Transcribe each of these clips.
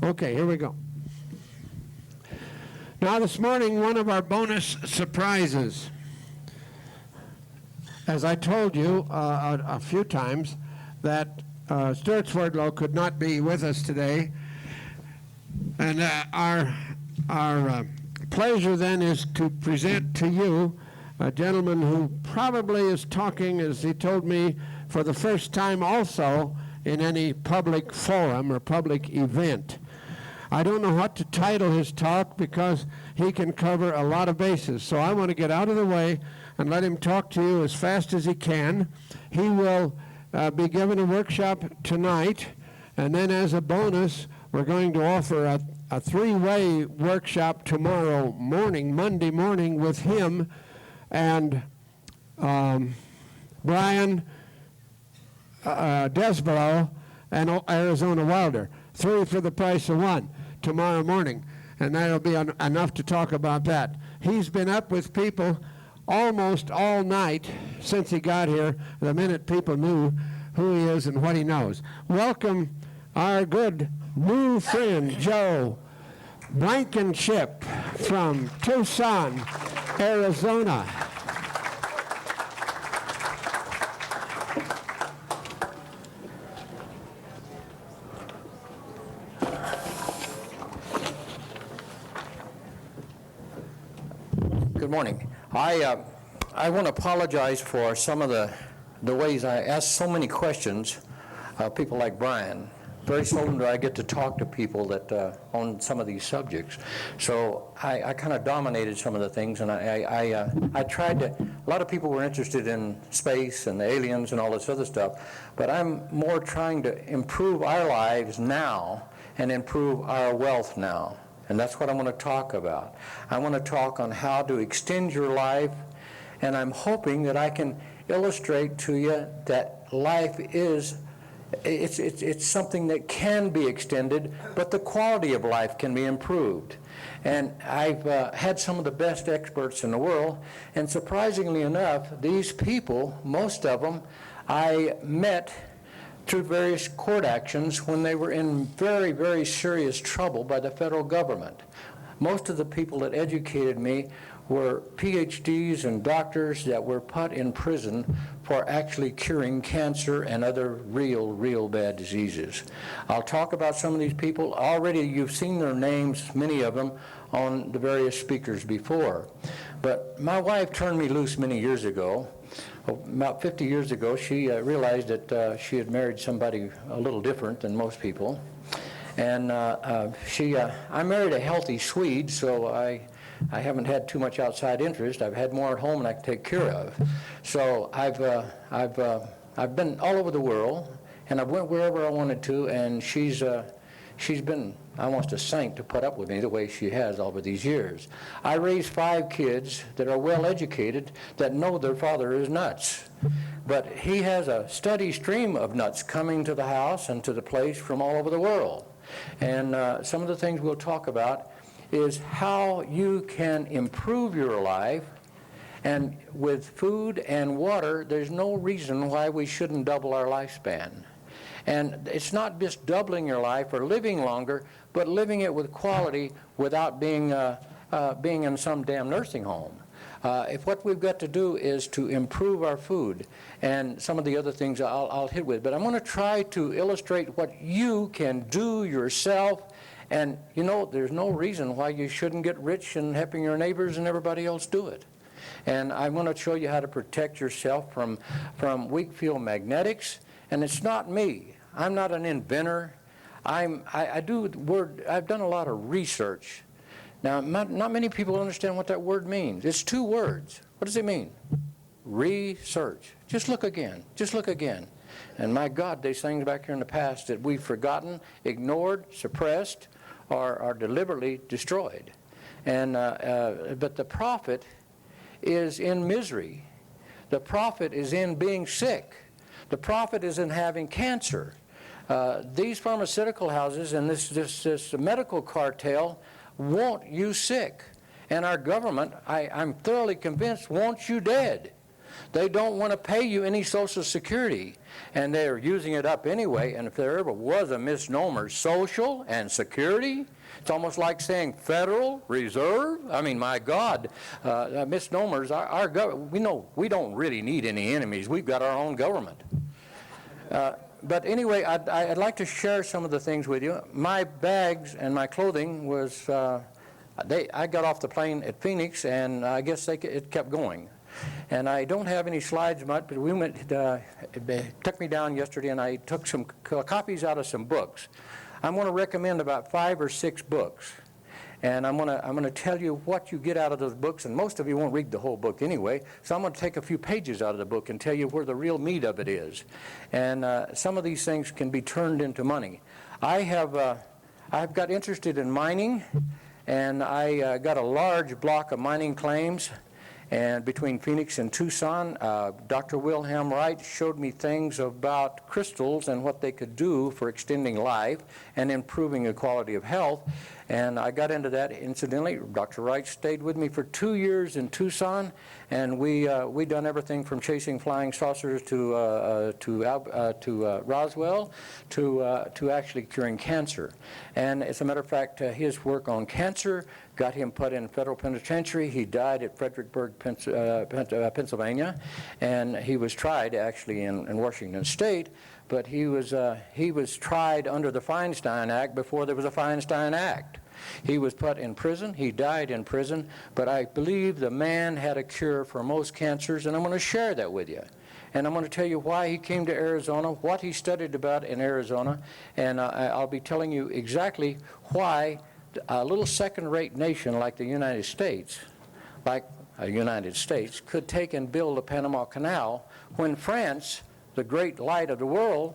Okay, here we go. Now this morning, one of our bonus surprises. As I told you a few times, that Stuart Swerdlow could not be with us today. And our pleasure then is to present to you a gentleman who probably is talking, as he told me, for the first time also in any public forum or public event. I don't know what to title his talk because he can cover a lot of bases. So I want to get out of the way and let him talk to you as fast as he can. He will be given a workshop tonight, and then as a bonus, we're going to offer a three-way workshop tomorrow morning, Monday morning, with him and Brian Desborough and Arizona Wilder. 3 for the price of 1 tomorrow morning, and that'll be enough to talk about that. He's been up with people almost all night since he got here, the minute people knew who he is and what he knows. Welcome our good new friend, Joe Blankenship from Tucson, Arizona. Good morning. I want to apologize for some of the ways I ask so many questions of people like Brian. Very seldom do I get to talk to people that on some of these subjects. So I kind of dominated some of the things, and I tried to. A lot of people were interested in space and the aliens and all this other stuff, but I'm more trying to improve our lives now and improve our wealth now. And that's what I want to talk about. I want to talk on how to extend your life, and I'm hoping that I can illustrate to you that life is, it's something that can be extended, but the quality of life can be improved. And I've had some of the best experts in the world, and surprisingly enough, these people, most of them, I met through various court actions when they were in very, very serious trouble by the federal government. Most of the people that educated me were PhDs and doctors that were put in prison for actually curing cancer and other real bad diseases. I'll talk about some of these people. Already you've seen their names, many of them, on the various speakers before. But my wife turned me loose many years ago. About 50 years ago, she realized that she had married somebody a little different than most people. And I married a healthy Swede, so I haven't had too much outside interest. I've had more at home than I can take care of. So I've been all over the world, and I went wherever I wanted to, and she's been almost a saint to put up with me the way she has over these years. I raised 5 kids that are well educated that know their father is nuts. But he has a steady stream of nuts coming to the house and to the place from all over the world. And some of the things we'll talk about is how you can improve your life. And with food and water, there's no reason why we shouldn't double our lifespan. And it's not just doubling your life or living longer, but living it with quality without being in some damn nursing home. If what we've got to do is to improve our food and some of the other things I'll hit with. But I'm going to try to illustrate what you can do yourself. And, you know, there's no reason why you shouldn't get rich and helping your neighbors and everybody else do it. And I'm going to show you how to protect yourself from weak field magnetics. And it's not me. I'm not an inventor. I've done a lot of research. Now, not many people understand what that word means. It's 2 words. What does it mean? Research. Just look again. Just look again. And my God, there's things back here in the past that we've forgotten, ignored, suppressed, or are deliberately destroyed. And but the profit is in misery. The profit is in being sick. The profit is in having cancer. These pharmaceutical houses and this medical cartel want you sick. And our government, I'm thoroughly convinced, wants you dead. They don't want to pay you any Social Security, and they're using it up anyway. And if there ever was a misnomer, social and security, it's almost like saying Federal Reserve. I mean, my God, misnomers. We know we don't really need any enemies. We've got our own government. But anyway, I'd like to share some of the things with you. My bags and my clothing was, I got off the plane at Phoenix, and I guess it kept going. And I don't have any slides much, but we went, it took me down yesterday, and I took some copies out of some books. I'm going to recommend about 5 or 6 books. And I'm going to tell you what you get out of those books, and most of you won't read the whole book anyway, so I'm going to take a few pages out of the book and tell you where the real meat of it is. And some of these things can be turned into money. I've got interested in mining, and I got a large block of mining claims. And between Phoenix and Tucson, Dr. Wilham Wright showed me things about crystals and what they could do for extending life and improving the quality of health. And I got into that incidentally. Dr. Wright stayed with me for 2 years in Tucson, and we done everything from chasing flying saucers to Roswell to actually curing cancer. And as a matter of fact, his work on cancer got him put in federal penitentiary. He died at Fredericksburg, Pennsylvania, and he was tried actually in Washington State. But he was tried under the Feinstein Act before there was a Feinstein Act. He was put in prison. He died in prison. But I believe the man had a cure for most cancers, and I'm going to share that with you. And I'm going to tell you why he came to Arizona, what he studied about in Arizona, and I'll be telling you exactly why a little second-rate nation like the United States, could take and build the Panama Canal when France, the great light of the world,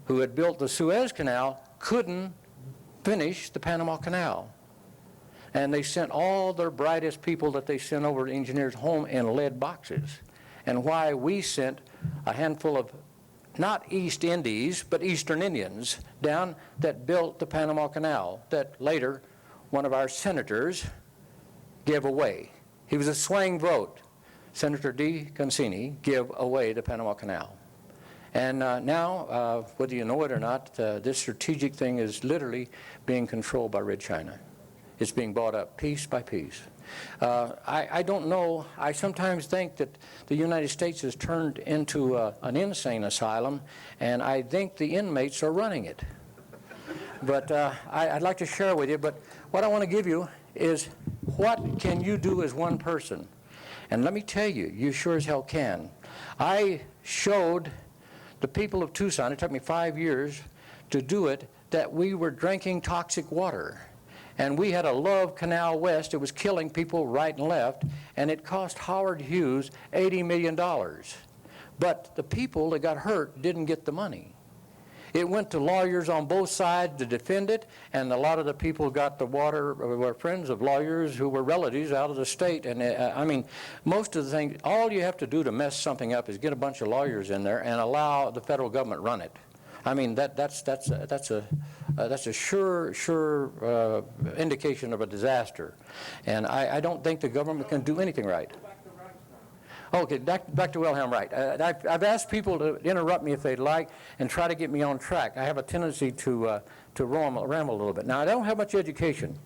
who had built the Suez Canal, couldn't finish the Panama Canal. And they sent all their brightest people that they sent over to engineers home in lead boxes. And why we sent a handful of, not East Indies, but Eastern Indians down that built the Panama Canal that later one of our senators gave away. He was a swaying vote. Senator D. Concini gave away the Panama Canal. And now, whether you know it or not, this strategic thing is literally being controlled by Red China. It's being bought up piece by piece. I don't know. I sometimes think that the United States has turned into an insane asylum, and I think the inmates are running it. But I'd like to share with you, but what I want to give you is what can you do as one person? And let me tell you, you sure as hell can. I showed the people of Tucson, it took me 5 years to do it, that we were drinking toxic water. And we had a Love Canal West. It was killing people right and left, and it cost Howard Hughes $80 million. But the people that got hurt didn't get the money. It went to lawyers on both sides to defend it, and a lot of the people got the water were friends of lawyers who were relatives out of the state. And I mean, most of the things, all you have to do to mess something up is get a bunch of lawyers in there and allow the federal government run it. I mean, that's a sure indication of a disaster. And I don't think the government can do anything right. Okay, back to Wilham Wright. I've asked people to interrupt me if they'd like and try to get me on track. I have a tendency to ramble a little bit. Now, I don't have much education.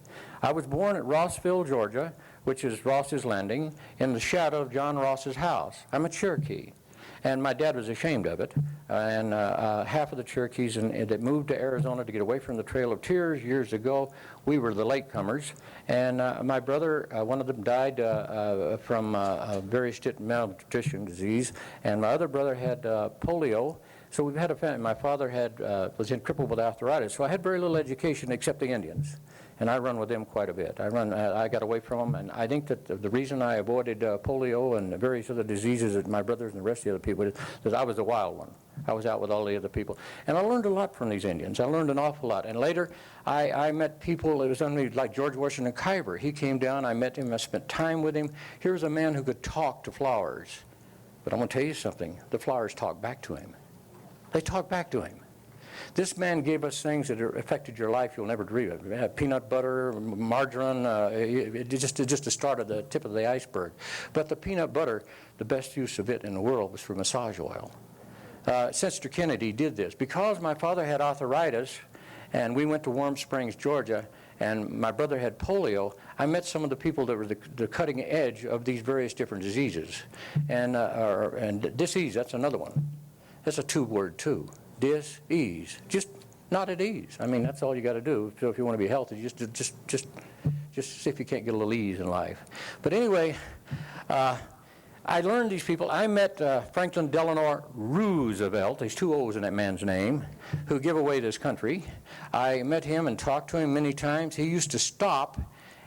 I was born at Rossville, Georgia, which is Ross's Landing, in the shadow of John Ross's house. I'm a Cherokee. And my dad was ashamed of it. And half of the Cherokees that moved to Arizona to get away from the Trail of Tears years ago, we were the latecomers. And my brother, one of them died from various malnutrition disease, and my other brother had polio. So we've had a family. My father was crippled with arthritis, so I had very little education except the Indians. And I run with them quite a bit. I got away from them, and I think that the reason I avoided polio and various other diseases that my brothers and the rest of the other people is that I was the wild one. I was out with all the other people. And I learned a lot from these Indians. I learned an awful lot. And later, I met people, it was like George Washington Carver. He came down, I met him, I spent time with him. Here's a man who could talk to flowers. But I'm going to tell you something. The flowers talk back to him. They talk back to him. This man gave us things that affected your life you'll never dream of. Peanut butter, margarine, just the start of the tip of the iceberg. But the peanut butter, the best use of it in the world was for massage oil. Senator Kennedy did this. Because my father had arthritis, and we went to Warm Springs, Georgia, and my brother had polio, I met some of the people that were the cutting edge of these various different diseases. And disease, that's another one. That's a two-word too. Dis-ease. Just not at ease. I mean, that's all you got to do. So if you want to be healthy, just see if you can't get a little ease in life. But anyway, I learned these people. I met Franklin Delano Roosevelt, there's two O's in that man's name, who gave away this country. I met him and talked to him many times. He used to stop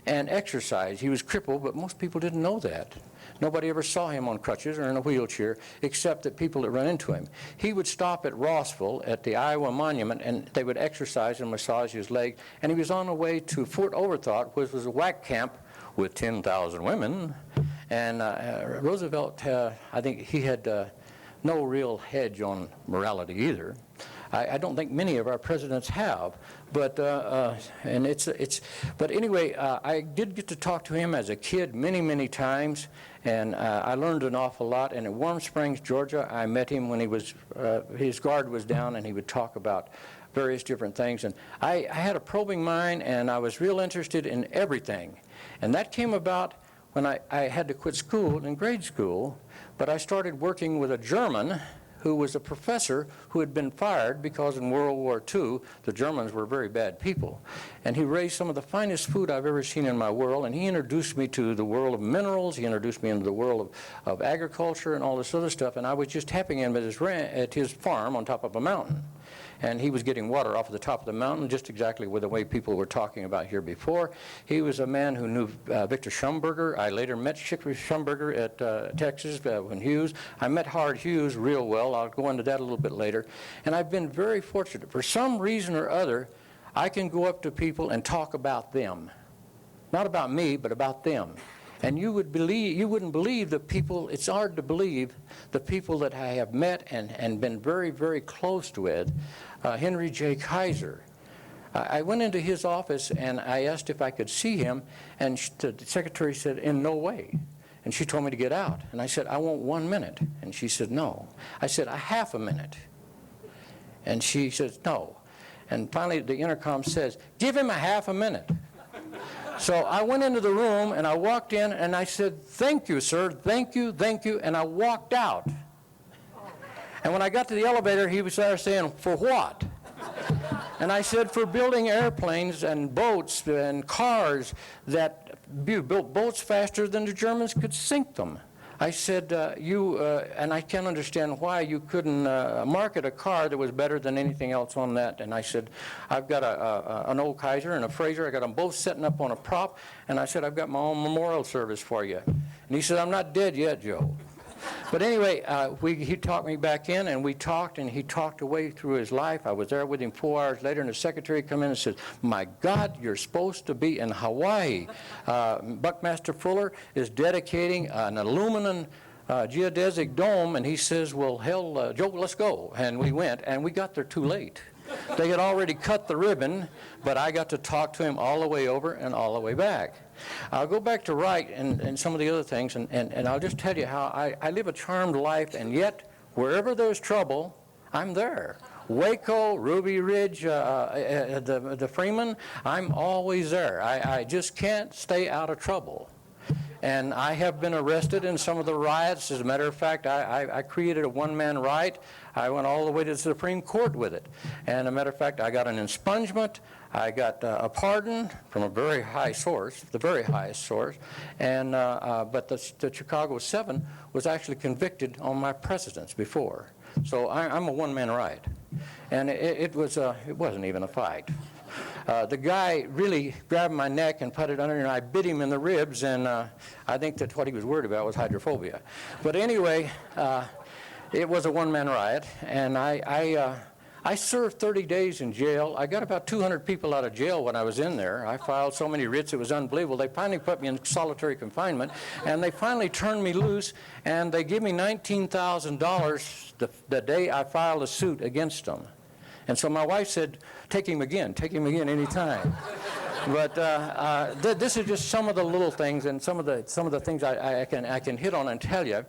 and exercise. He was crippled, but most people didn't know that. Nobody ever saw him on crutches or in a wheelchair, except that people that run into him. He would stop at Rossville at the Iowa Monument, and they would exercise and massage his leg. And he was on the way to Fort Overthought, which was a whack camp with 10,000 women. And Roosevelt, I think he had no real hedge on morality either. I don't think many of our presidents have, but but anyway, I did get to talk to him as a kid many times, and I learned an awful lot. And at Warm Springs, Georgia, I met him when he was his guard was down, and he would talk about various different things. And I had a probing mind, and I was real interested in everything, and that came about when I had to quit school in grade school. But I started working with a German who was a professor who had been fired because in World War II, the Germans were very bad people. And he raised some of the finest food I've ever seen in my world, and he introduced me to the world of minerals. He introduced me into the world of agriculture and all this other stuff, and I was just helping him at his farm on top of a mountain. And he was getting water off of the top of the mountain, just exactly with the way people were talking about here before. He was a man who knew Victor Schumberger. I later met Schumberger at Texas when Hughes. I met Howard Hughes real well. I'll go into that a little bit later. And I've been very fortunate. For some reason or other, I can go up to people and talk about them. Not about me, but about them. And you wouldn't believe the people, it's hard to believe the people that I have met and been very close with. Henry J. Kaiser. I went into his office and I asked if I could see him, and the secretary said, in no way. And she told me to get out. And I said, I want 1 minute. And she said, no. I said, a half a minute. And she says, no. And finally the intercom says, give him a half a minute. So I went into the room and I walked in and I said, thank you, sir, thank you, and I walked out. And when I got to the elevator, he was there saying, for what? And I said, for building airplanes and boats and cars that built boats faster than the Germans could sink them. I said, and I can't understand why you couldn't market a car that was better than anything else on that. And I said, I've got an old Kaiser and a Fraser. I got them both setting up on a prop. And I said, I've got my own memorial service for you. And he said, I'm not dead yet, Joe. But anyway, he talked me back in, and we talked, and he talked away through his life. I was there with him 4 hours later, and the secretary came in and said, my God, you're supposed to be in Hawaii. Buckmaster Fuller is dedicating an aluminum geodesic dome, and he says, well, hell, Joe, let's go. And we went, and we got there too late. They had already cut the ribbon, but I got to talk to him all the way over and all the way back. I'll go back to Wright and some of the other things, and I'll just tell you how I live a charmed life, and yet wherever there's trouble, I'm there. Waco, Ruby Ridge, the Freeman, I'm always there. I just can't stay out of trouble. And I have been arrested in some of the riots. As a matter of fact, I created a one-man riot. I went all the way to the Supreme Court with it. And as a matter of fact, I got an expungement. I got a pardon from a very high source, the very highest source. And but the Chicago 7 was actually convicted on my precedents before. So I'm a one-man riot. And it wasn't even a fight. The guy really grabbed my neck and put it under, and I bit him in the ribs, and I think that what he was worried about was hydrophobia. But anyway, it was a one-man riot, and I served 30 days in jail. I got about 200 people out of jail when I was in there. I filed so many writs, it was unbelievable. They finally put me in solitary confinement, and they finally turned me loose, and they gave me $19,000 the day I filed a suit against them. And so my wife said, take him again anytime. But this is just some of the little things and some of the things I can hit on and tell you.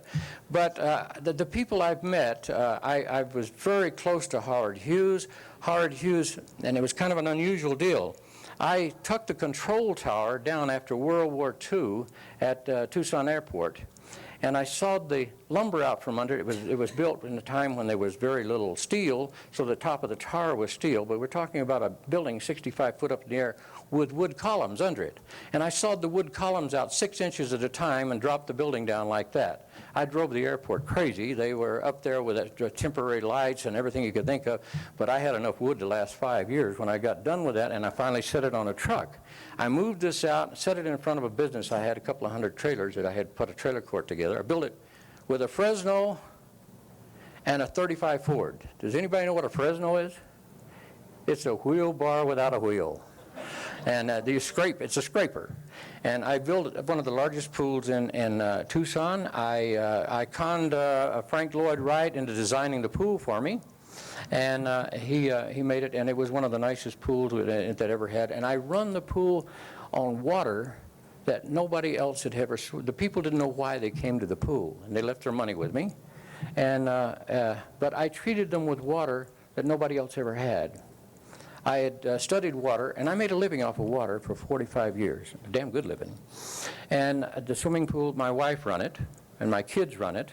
But the people I've met, I was very close to Howard Hughes. Howard Hughes, and it was kind of an unusual deal. I took the control tower down after World War II at Tucson Airport, and I sawed the lumber out from under it. It was built in a time when there was very little steel, so the top of the tower was steel, but we're talking about a building 65 foot up in the air with wood columns under it. And I sawed the wood columns out 6 inches at a time and dropped the building down like that. I drove the airport crazy. They were up there with temporary lights and everything you could think of, but I had enough wood to last 5 years when I got done with that, and I finally set it on a truck. I moved this out, set it in front of a business. I had a couple of hundred trailers that I had put a trailer court together. I built it with a Fresno and a 35 Ford. Does anybody know what a Fresno is? It's a wheel bar without a wheel. And it's a scraper. And I built one of the largest pools in Tucson. I conned Frank Lloyd Wright into designing the pool for me. And he made it, and it was one of the nicest pools that ever had. And I run the pool on water that nobody else had ever. The people didn't know why they came to the pool, and they left their money with me. And but I treated them with water that nobody else ever had. I had studied water, and I made a living off of water for 45 years, a damn good living. And the swimming pool, my wife run it, and my kids run it,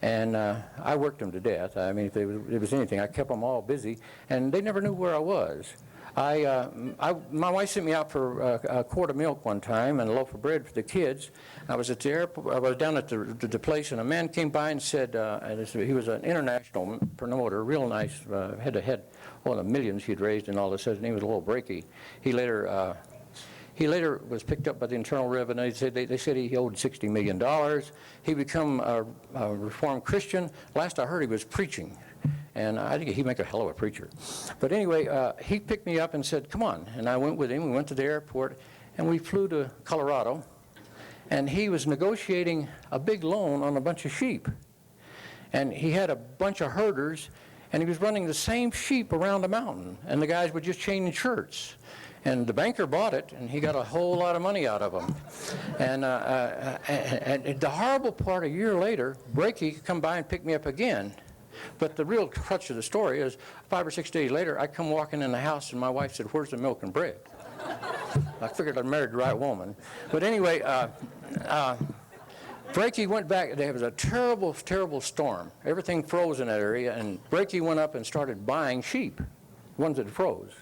and I worked them to death. I mean, if there was anything, I kept them all busy, and they never knew where I was. My wife sent me out for a quart of milk one time and a loaf of bread for the kids. I was at the airport. I was down at the place, and a man came by and said, he was an international promoter, real nice, head one of the millions he'd raised and all this. His name was a little breaky. He later was picked up by the Internal Revenue. They said he owed $60 million. He became a Reformed Christian. Last I heard, he was preaching. And I think he'd make a hell of a preacher. But anyway, he picked me up and said, come on. And I went with him. We went to the airport, and we flew to Colorado. And he was negotiating a big loan on a bunch of sheep. And he had a bunch of herders, and he was running the same sheep around the mountain. And the guys were just changing shirts. And the banker bought it, and he got a whole lot of money out of them. And the horrible part, a year later, Breaky come by and pick me up again. But the real crutch of the story is 5 or 6 days later, I come walking in the house, and my wife said, where's the milk and bread? I figured I'd married the right woman. But anyway, Breaky went back. There was a terrible, terrible storm. Everything froze in that area, and Breaky went up and started buying sheep, ones that froze.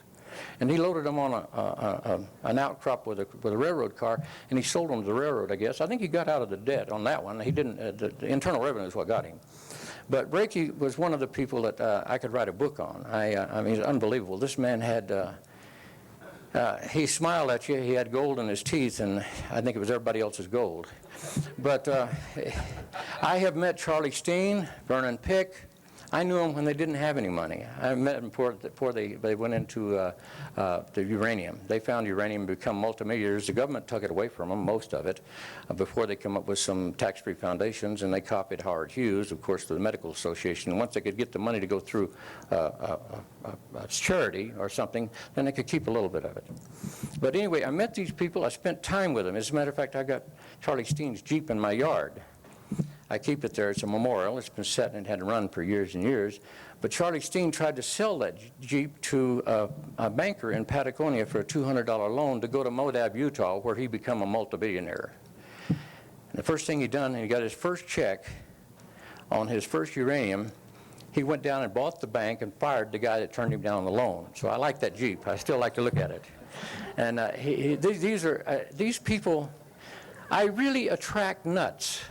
And he loaded them on an outcrop with a railroad car, and he sold them to the railroad, I guess. I think he got out of the debt on that one. He didn't. The Internal Revenue is what got him. But Breaky was one of the people that I could write a book on. I mean, it's unbelievable. This man had, he smiled at you. He had gold in his teeth, and I think it was everybody else's gold. But I have met Charlie Steen, Vernon Pick. I knew them when they didn't have any money. I met them before they went into the uranium. They found uranium and become multimillionaires. The government took it away from them, most of it, before they come up with some tax-free foundations, and they copied Howard Hughes, of course, to the Medical Association. And once they could get the money to go through a charity or something, then they could keep a little bit of it. But anyway, I met these people. I spent time with them. As a matter of fact, I got Charlie Steen's Jeep in my yard. I keep it there. It's a memorial. It's been set and it had run for years and years. But Charlie Steen tried to sell that Jeep to a banker in Patagonia for a $200 loan to go to Moab, Utah, where he became a multi-billionaire. And the first thing he done, he got his first check on his first uranium. He went down and bought the bank and fired the guy that turned him down the loan. So I like that Jeep. I still like to look at it. And these people, I really attract nuts.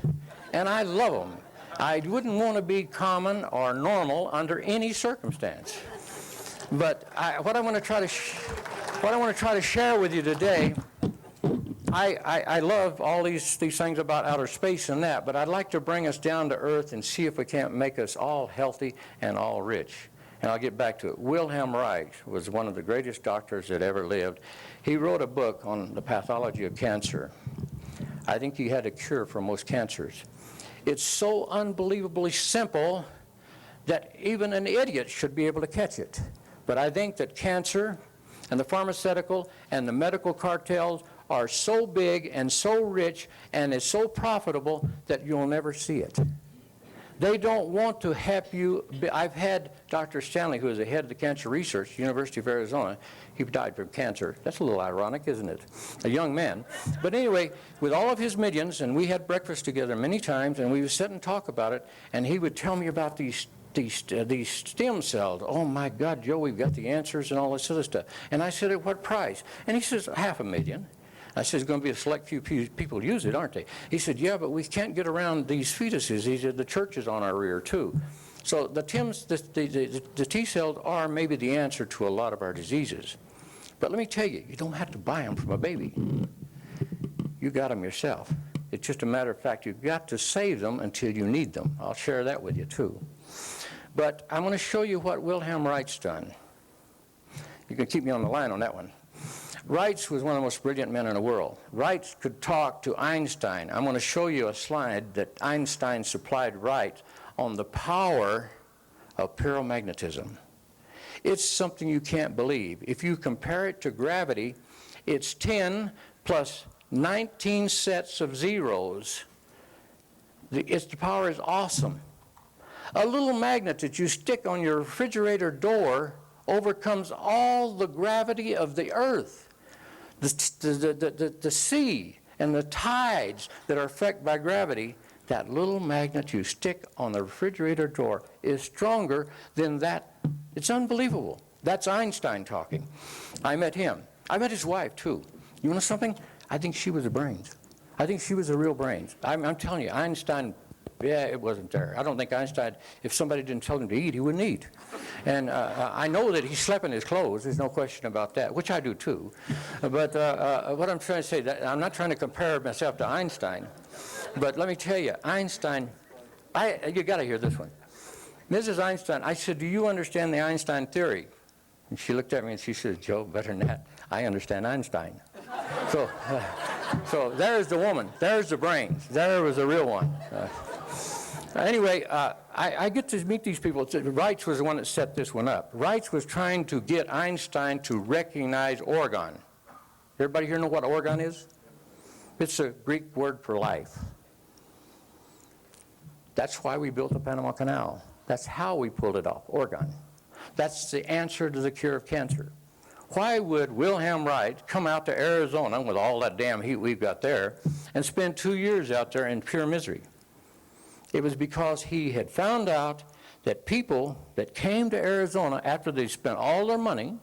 And I love them. I wouldn't want to be common or normal under any circumstance. But what I want to try to share with you today, I love all these things about outer space and that, but I'd like to bring us down to earth and see if we can't make us all healthy and all rich. And I'll get back to it. Wilham Wright was one of the greatest doctors that ever lived. He wrote a book on the pathology of cancer. I think he had a cure for most cancers. It's so unbelievably simple that even an idiot should be able to catch it. But I think that cancer and the pharmaceutical and the medical cartels are so big and so rich and is so profitable that you'll never see it. They don't want to help you. I've had Dr. Stanley, who is the head of the cancer research, University of Arizona. He died from cancer. That's a little ironic, isn't it? A young man. But anyway, with all of his millions, and we had breakfast together many times, and we would sit and talk about it, and he would tell me about these stem cells. Oh my God, Joe, we've got the answers and all this other stuff. And I said, at what price? And he says, $500,000. I said, it's going to be a select few people use it, aren't they? He said, yeah, but we can't get around these fetuses. He said, the church is on our rear, too. So the T cells are maybe the answer to a lot of our diseases. But let me tell you, you don't have to buy them from a baby. You got them yourself. It's just a matter of fact, you've got to save them until you need them. I'll share that with you, too. But I'm going to show you what Wilham Wright's done. You can keep me on the line on that one. Wright was one of the most brilliant men in the world. Wright could talk to Einstein. I'm going to show you a slide that Einstein supplied Wright on the power of paramagnetism. It's something you can't believe. If you compare it to gravity, it's 10 plus 19 sets of zeros. The power is awesome. A little magnet that you stick on your refrigerator door overcomes all the gravity of the earth. The sea and the tides that are affected by gravity, that little magnet you stick on the refrigerator door is stronger than that. It's unbelievable. That's Einstein talking. I met him. I met his wife, too. You know something? I think she was a brains. I think she was a real brains. I'm telling you, Einstein, yeah, it wasn't there. I don't think Einstein, if somebody didn't tell him to eat, he wouldn't eat. And I know that he slept in his clothes. There's no question about that, which I do too. But what I'm trying to say, that I'm not trying to compare myself to Einstein. But let me tell you, Einstein, you got to hear this one. Mrs. Einstein, I said, do you understand the Einstein theory? And she looked at me and she said, Joe, better than that, I understand Einstein. So there's the woman. There's the brains. There was the real one. Anyway, I get to meet these people. Wright was the one that set this one up. Wright was trying to get Einstein to recognize orgon. Everybody here know what orgon is? It's a Greek word for life. That's why we built the Panama Canal. That's how we pulled it off, orgon. That's the answer to the cure of cancer. Why would Wilham Wright come out to Arizona with all that damn heat we've got there and spend 2 years out there in pure misery? It was because he had found out that people that came to Arizona after they spent all their money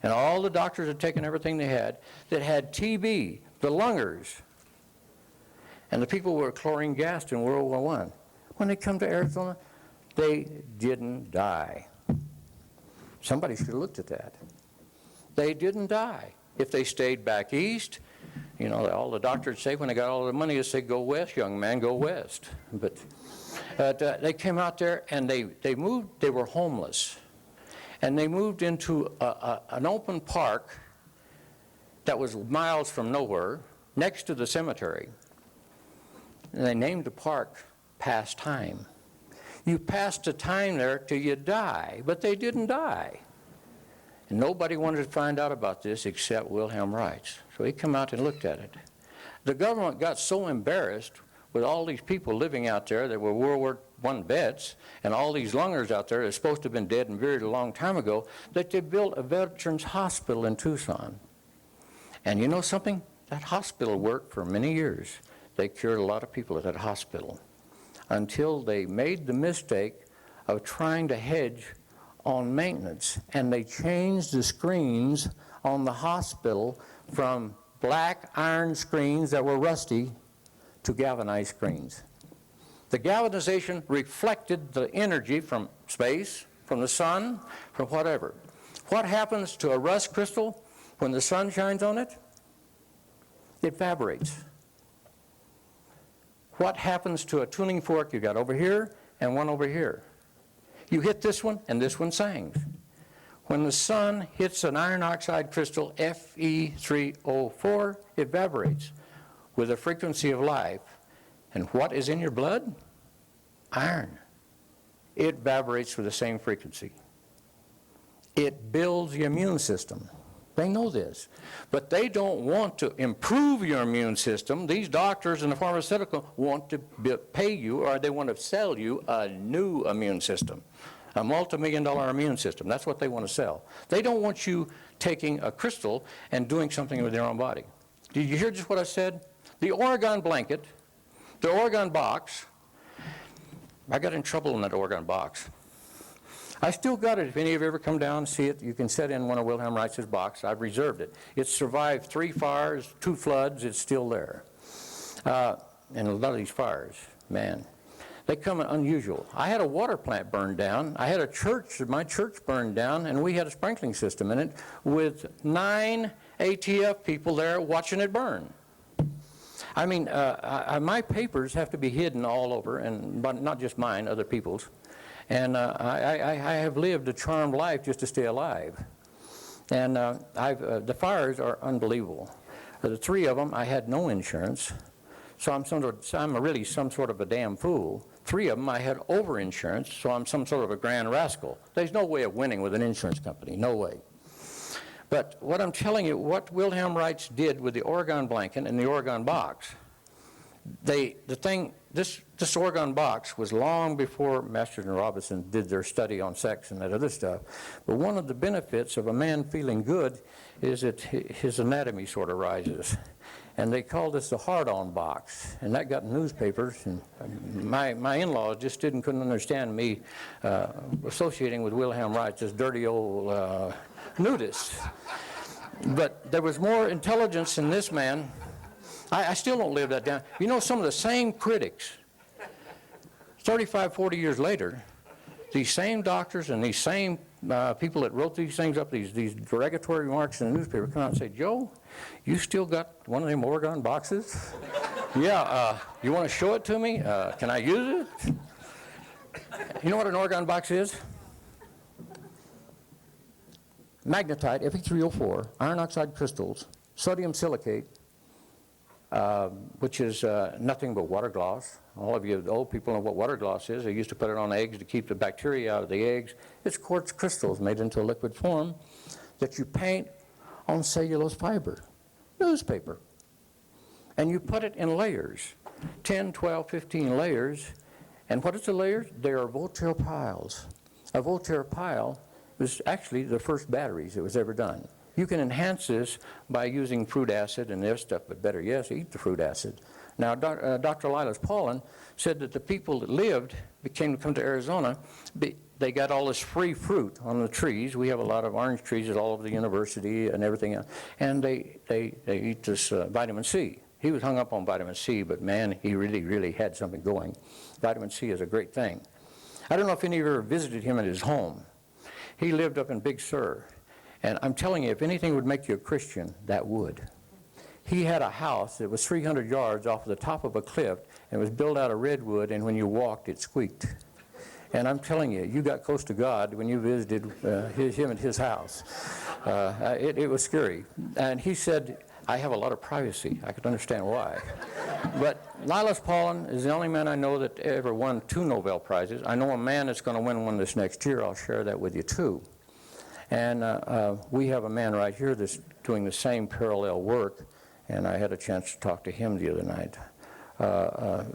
and all the doctors had taken everything they had, that had TB, the lungers, and the people were chlorine gassed in World War I. When they come to Arizona, they didn't die. Somebody should have looked at that. They didn't die. If they stayed back east, you know, all the doctors say when they got all the money, they say, go west, young man, go west. But they came out there and they moved, they were homeless. And they moved into an open park that was miles from nowhere, next to the cemetery. And they named the park Past Time. You passed the time there till you die, but they didn't die. And nobody wanted to find out about this except Wilham Wright. So he came out and looked at it. The government got so embarrassed with all these people living out there that were World War I vets, and all these lungers out there that are supposed to have been dead and buried a long time ago, that they built a veterans hospital in Tucson. And you know something? That hospital worked for many years. They cured a lot of people at that hospital until they made the mistake of trying to hedge on maintenance, and they changed the screens on the hospital from black iron screens that were rusty to galvanized screens. The galvanization reflected the energy from space, from the sun, from whatever. What happens to a rust crystal when the sun shines on it? It evaporates. What happens to a tuning fork you got over here and one over here? You hit this one and this one sangs. When the sun hits an iron oxide crystal, Fe3O4, it evaporates with a frequency of life. And what is in your blood? Iron. It evaporates with the same frequency. It builds the immune system. They know this. But they don't want to improve your immune system. These doctors in the pharmaceutical want to pay you, or they want to sell you a new immune system, a multi-million-dollar immune system. That's what they want to sell. They don't want you taking a crystal and doing something with your own body. Did you hear just what I said? The orgon blanket, the orgon box, I got in trouble in that orgon box. I still got it. If any of you ever come down and see it, you can set in one of Wilham Wright's box. I've reserved it. It's survived 3 fires, 2 floods. It's still there. And a lot of these fires, man, they come unusual. I had a water plant burned down. I had a church, my church burned down, and we had a sprinkling system in it with 9 ATF people there watching it burn. I mean, my papers have to be hidden all over, but not just mine, other people's. And I have lived a charmed life just to stay alive. And the fires are unbelievable. The 3 of them, I had no insurance, so I'm really some sort of a damn fool. 3 of them, I had over-insurance, so I'm some sort of a grand rascal. There's no way of winning with an insurance company, no way. But what I'm telling you, what Wilham Wright did with the orgon blanket and the orgon box, this orgon box was long before Masters and Robinson did their study on sex and that other stuff. But one of the benefits of a man feeling good is that his anatomy sort of rises. And they called this the hard-on box. And that got in newspapers. And my in-laws just couldn't understand me associating with Wilham Wright, this dirty old nudist. But there was more intelligence in this man. I still don't live that down. You know, some of the same critics, 35, 40 years later, these same doctors and these same people that wrote these things up, these derogatory remarks in the newspaper, come out and say, Joe, you still got one of them orgon boxes? Yeah, you want to show it to me? Can I use it? You know what an orgon box is? Magnetite, Fe3O4, iron oxide crystals, sodium silicate, which is nothing but water gloss. All of you the old people know what water gloss is. They used to put it on eggs to keep the bacteria out of the eggs. It's quartz crystals made into a liquid form that you paint on cellulose fiber, newspaper. And you put it in layers, 10, 12, 15 layers. And what is the layers? They are Voltaire piles. A Voltaire pile was actually the first batteries that was ever done. You can enhance this by using fruit acid and their stuff, but better, yes, eat the fruit acid. Now, Dr. Lilas Paulin said that the people that lived, come to Arizona, they got all this free fruit on the trees. We have a lot of orange trees at all over the university and everything else. And they eat this vitamin C. He was hung up on vitamin C, but man, he really, really had something going. Vitamin C is a great thing. I don't know if any of you ever visited him at his home. He lived up in Big Sur. And I'm telling you, if anything would make you a Christian, that would. He had a house that was 300 yards off the top of a cliff and was built out of redwood, and when you walked, it squeaked. And I'm telling you, you got close to God when you visited him at his house. It was scary. And he said, I have a lot of privacy. I could understand why. But Lilas Paulin is the only man I know that ever won 2 Nobel Prizes. I know a man that's going to win one this next year. I'll share that with you, too. And we have a man right here that's doing the same parallel work, and I had a chance to talk to him the other night.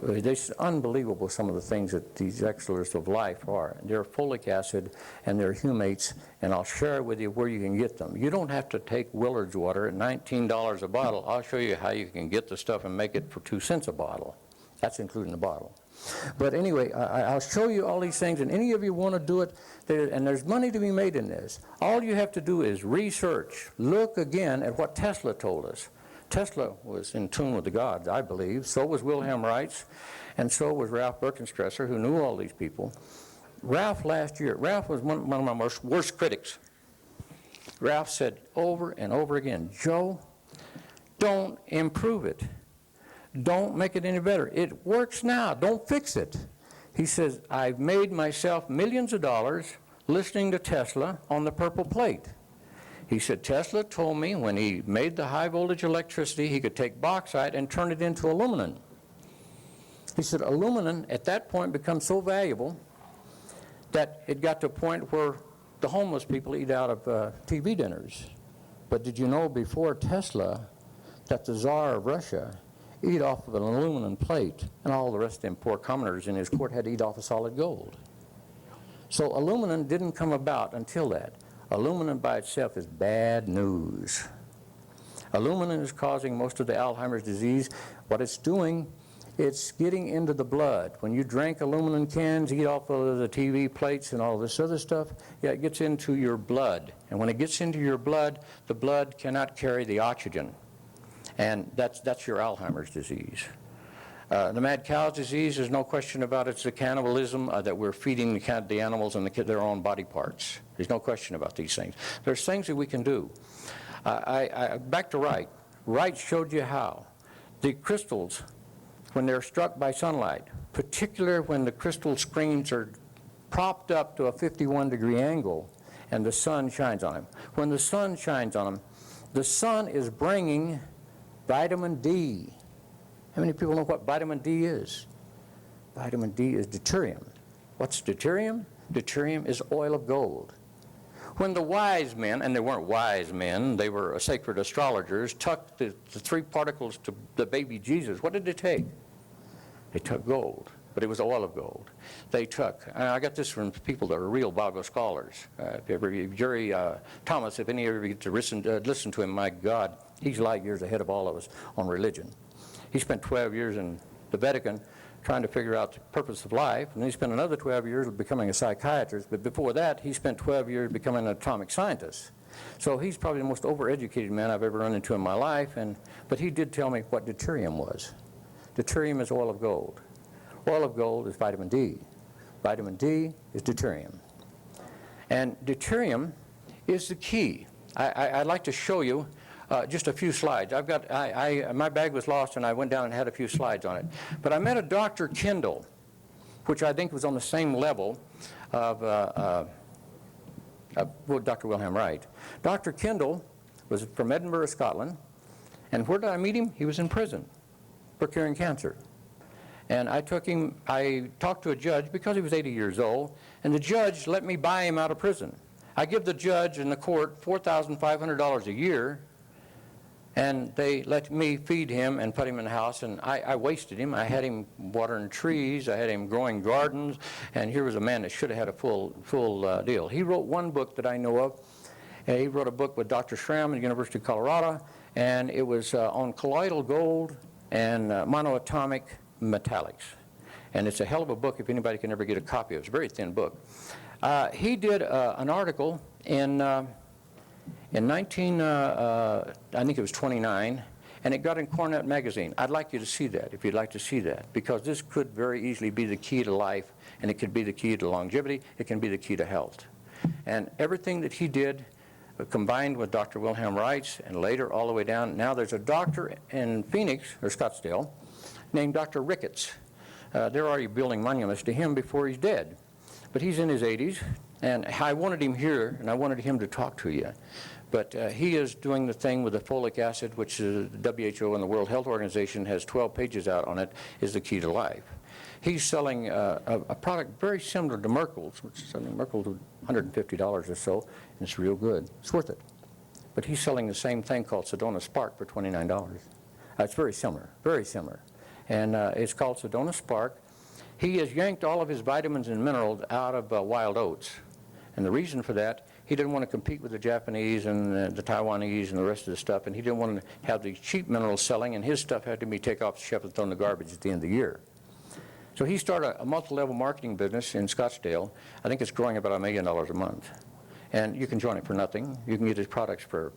It's unbelievable some of the things that these extraterrestrials of life are. They're folic acid and they're humates, and I'll share with you where you can get them. You don't have to take Willard's water at $19 a bottle. I'll show you how you can get the stuff and make it for 2 cents a bottle. That's including the bottle. But anyway, I'll show you all these things, and any of you want to do it, and there's money to be made in this. All you have to do is research. Look again at what Tesla told us. Tesla was in tune with the gods, I believe. So was Wilham Wright, and so was Ralph Birkenstresser, who knew all these people. Ralph last year, Ralph was one of my worst critics. Ralph said over and over again, Joe, don't improve it. Don't make it any better. It works now. Don't fix it. He says, I've made myself millions of dollars listening to Tesla on the purple plate. He said, Tesla told me when he made the high voltage electricity, he could take bauxite and turn it into aluminum. He said, aluminum at that point becomes so valuable that it got to a point where the homeless people eat out of TV dinners. But did you know before Tesla that the Tsar of Russia eat off of an aluminum plate, and all the rest of them poor commoners in his court had to eat off of solid gold? So aluminum didn't come about until that. Aluminum by itself is bad news. Aluminum is causing most of the Alzheimer's disease. What it's doing, it's getting into the blood. When you drink aluminum cans, eat off of the TV plates and all this other stuff, yeah, it gets into your blood. And when it gets into your blood, the blood cannot carry the oxygen. And that's your Alzheimer's disease. The mad cow's disease, there's no question about it. It's the cannibalism that we're feeding the animals and their own body parts. There's no question about these things. There's things that we can do. Back to Wright. Wright showed you how. The crystals, when they're struck by sunlight, particularly when the crystal screens are propped up to a 51-degree angle and the sun shines on them. When the sun shines on them, the sun is bringing vitamin D. How many people know what vitamin D is? Vitamin D is deuterium. What's deuterium? Deuterium is oil of gold. When the wise men, and they weren't wise men, they were sacred astrologers, tucked the 3 particles to the baby Jesus, what did they take? They took gold, but it was oil of gold. They took, and I got this from people that are real Bible scholars. Jerry Thomas, if any of you get to listen to him, my God, he's light years ahead of all of us on religion. He spent 12 years in the Vatican trying to figure out the purpose of life, and then he spent another 12 years becoming a psychiatrist, but before that he spent 12 years becoming an atomic scientist. So he's probably the most overeducated man I've ever run into in my life, but he did tell me what deuterium was. Deuterium is oil of gold. Oil of gold is vitamin D. Vitamin D is deuterium. And deuterium is the key. I'd like to show you just a few slides. My bag was lost and I went down and had a few slides on it. But I met a Dr. Kendall, which I think was on the same level of Dr. Wilham Wright. Dr. Kendall was from Edinburgh, Scotland, and where did I meet him? He was in prison for curing cancer. And I talked to a judge because he was 80 years old, and the judge let me buy him out of prison. I give the judge and the court $4,500 a year, and they let me feed him and put him in the house, and I wasted him. I had him watering trees, I had him growing gardens, and here was a man that should have had a full deal. He wrote one book that I know of. He wrote a book with Dr. Schramm at the University of Colorado, and it was on colloidal gold and monoatomic metallics. And it's a hell of a book if anybody can ever get a copy of it. It's a very thin book. He did an article in 1929, and it got in Cornet magazine. I'd like you to see that, if you'd like to see that, because this could very easily be the key to life, and it could be the key to longevity, it can be the key to health. And everything that he did, combined with Dr. Wilham Wright's, and later all the way down, now there's a doctor in Phoenix, or Scottsdale, named Dr. Ricketts. They're already building monuments to him before he's dead. But he's in his 80s, and I wanted him here, and I wanted him to talk to you. But he is doing the thing with the folic acid, which the WHO and the World Health Organization has 12 pages out on it, is the key to life. He's selling a product very similar to Merkel's, which is selling Merkel's $150 or so, and it's real good. It's worth it. But he's selling the same thing called Sedona Spark for $29. It's very similar, very similar. And it's called Sedona Spark. He has yanked all of his vitamins and minerals out of wild oats. And the reason for that, he didn't want to compete with the Japanese and the Taiwanese and the rest of the stuff, and he didn't want to have the cheap minerals selling, and his stuff had to be taken off the shelf and thrown in the garbage at the end of the year. So he started a multi-level marketing business in Scottsdale. I think it's growing about $1 million a month. And you can join it for nothing. You can get his products for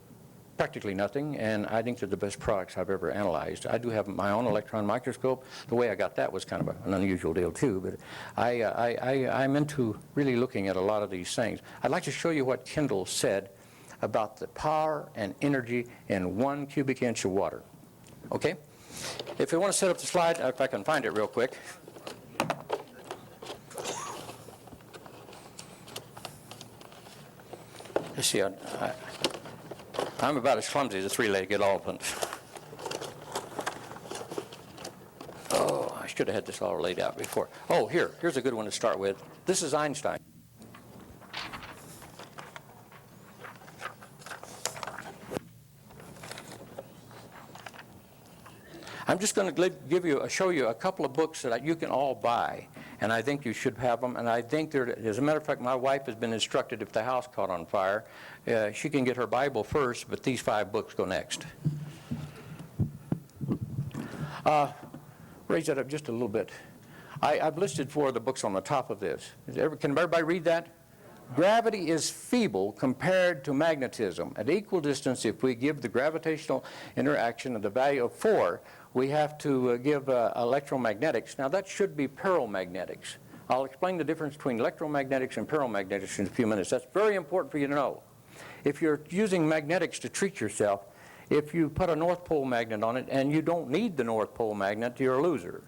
practically nothing, and I think they're the best products I've ever analyzed. I do have my own electron microscope. The way I got that was kind of an unusual deal too, but I'm into really looking at a lot of these things. I'd like to show you what Kendall said about the power and energy in 1 cubic inch of water. Okay? If you want to set up the slide, if I can find it real quick. Let's see, I'm about as clumsy as a three-legged elephant. Oh, I should have had this all laid out before. Oh, here's a good one to start with. This is Einstein. just going to show you a couple of books that you can all buy, and I think you should have them. And I think as a matter of fact, my wife has been instructed if the house caught on fire, she can get her Bible first, but these 5 books go next. Raise that up just a little bit. I've listed 4 of the books on the top of this. Can everybody read that? Gravity is feeble compared to magnetism. At equal distance, if we give the gravitational interaction of the value of 4, we have to give electromagnetics. Now, that should be paramagnetic. I'll explain the difference between electromagnetics and paramagnetic in a few minutes. That's very important for you to know. If you're using magnetics to treat yourself, if you put a North Pole magnet on it and you don't need the North Pole magnet, you're a loser.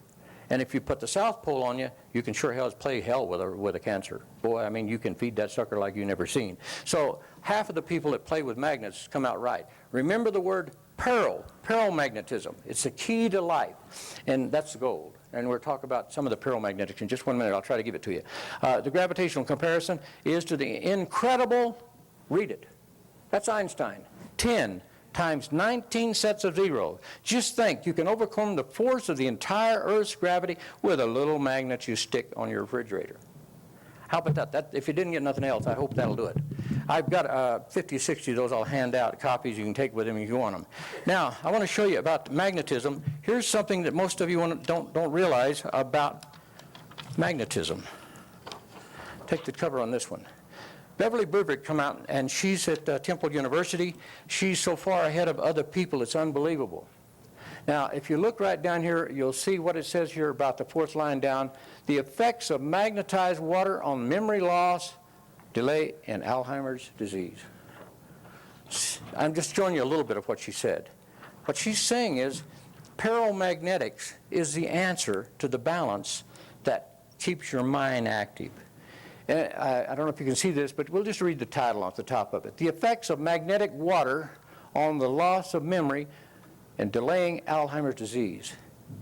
And if you put the South Pole on you, you can sure hell play hell with a cancer. Boy, I mean, you can feed that sucker like you've never seen. So half of the people that play with magnets come out right. Remember the word paramagnetism. It's the key to life, and that's the gold. And we'll talk about some of the paramagnetics in just 1 minute. I'll try to give it to you. The gravitational comparison is to the incredible, read it. That's Einstein. 10 times 19 sets of zeros. Just think, you can overcome the force of the entire Earth's gravity with a little magnet you stick on your refrigerator. How about that? If you didn't get nothing else, I hope that'll do it. I've got 50, 60 of those. I'll hand out copies you can take with them if you want them. Now, I want to show you about magnetism. Here's something that most of you don't realize about magnetism. Take the cover on this one. Beverly Burbrick come out, and she's at Temple University. She's so far ahead of other people, it's unbelievable. Now, if you look right down here, you'll see what it says here about the 4th line down. The effects of magnetized water on memory loss, delay, and Alzheimer's disease. I'm just showing you a little bit of what she said. What she's saying is paramagnetic is the answer to the balance that keeps your mind active. I don't know if you can see this, but we'll just read the title off the top of it. The effects of magnetic water on the loss of memory and delaying Alzheimer's disease.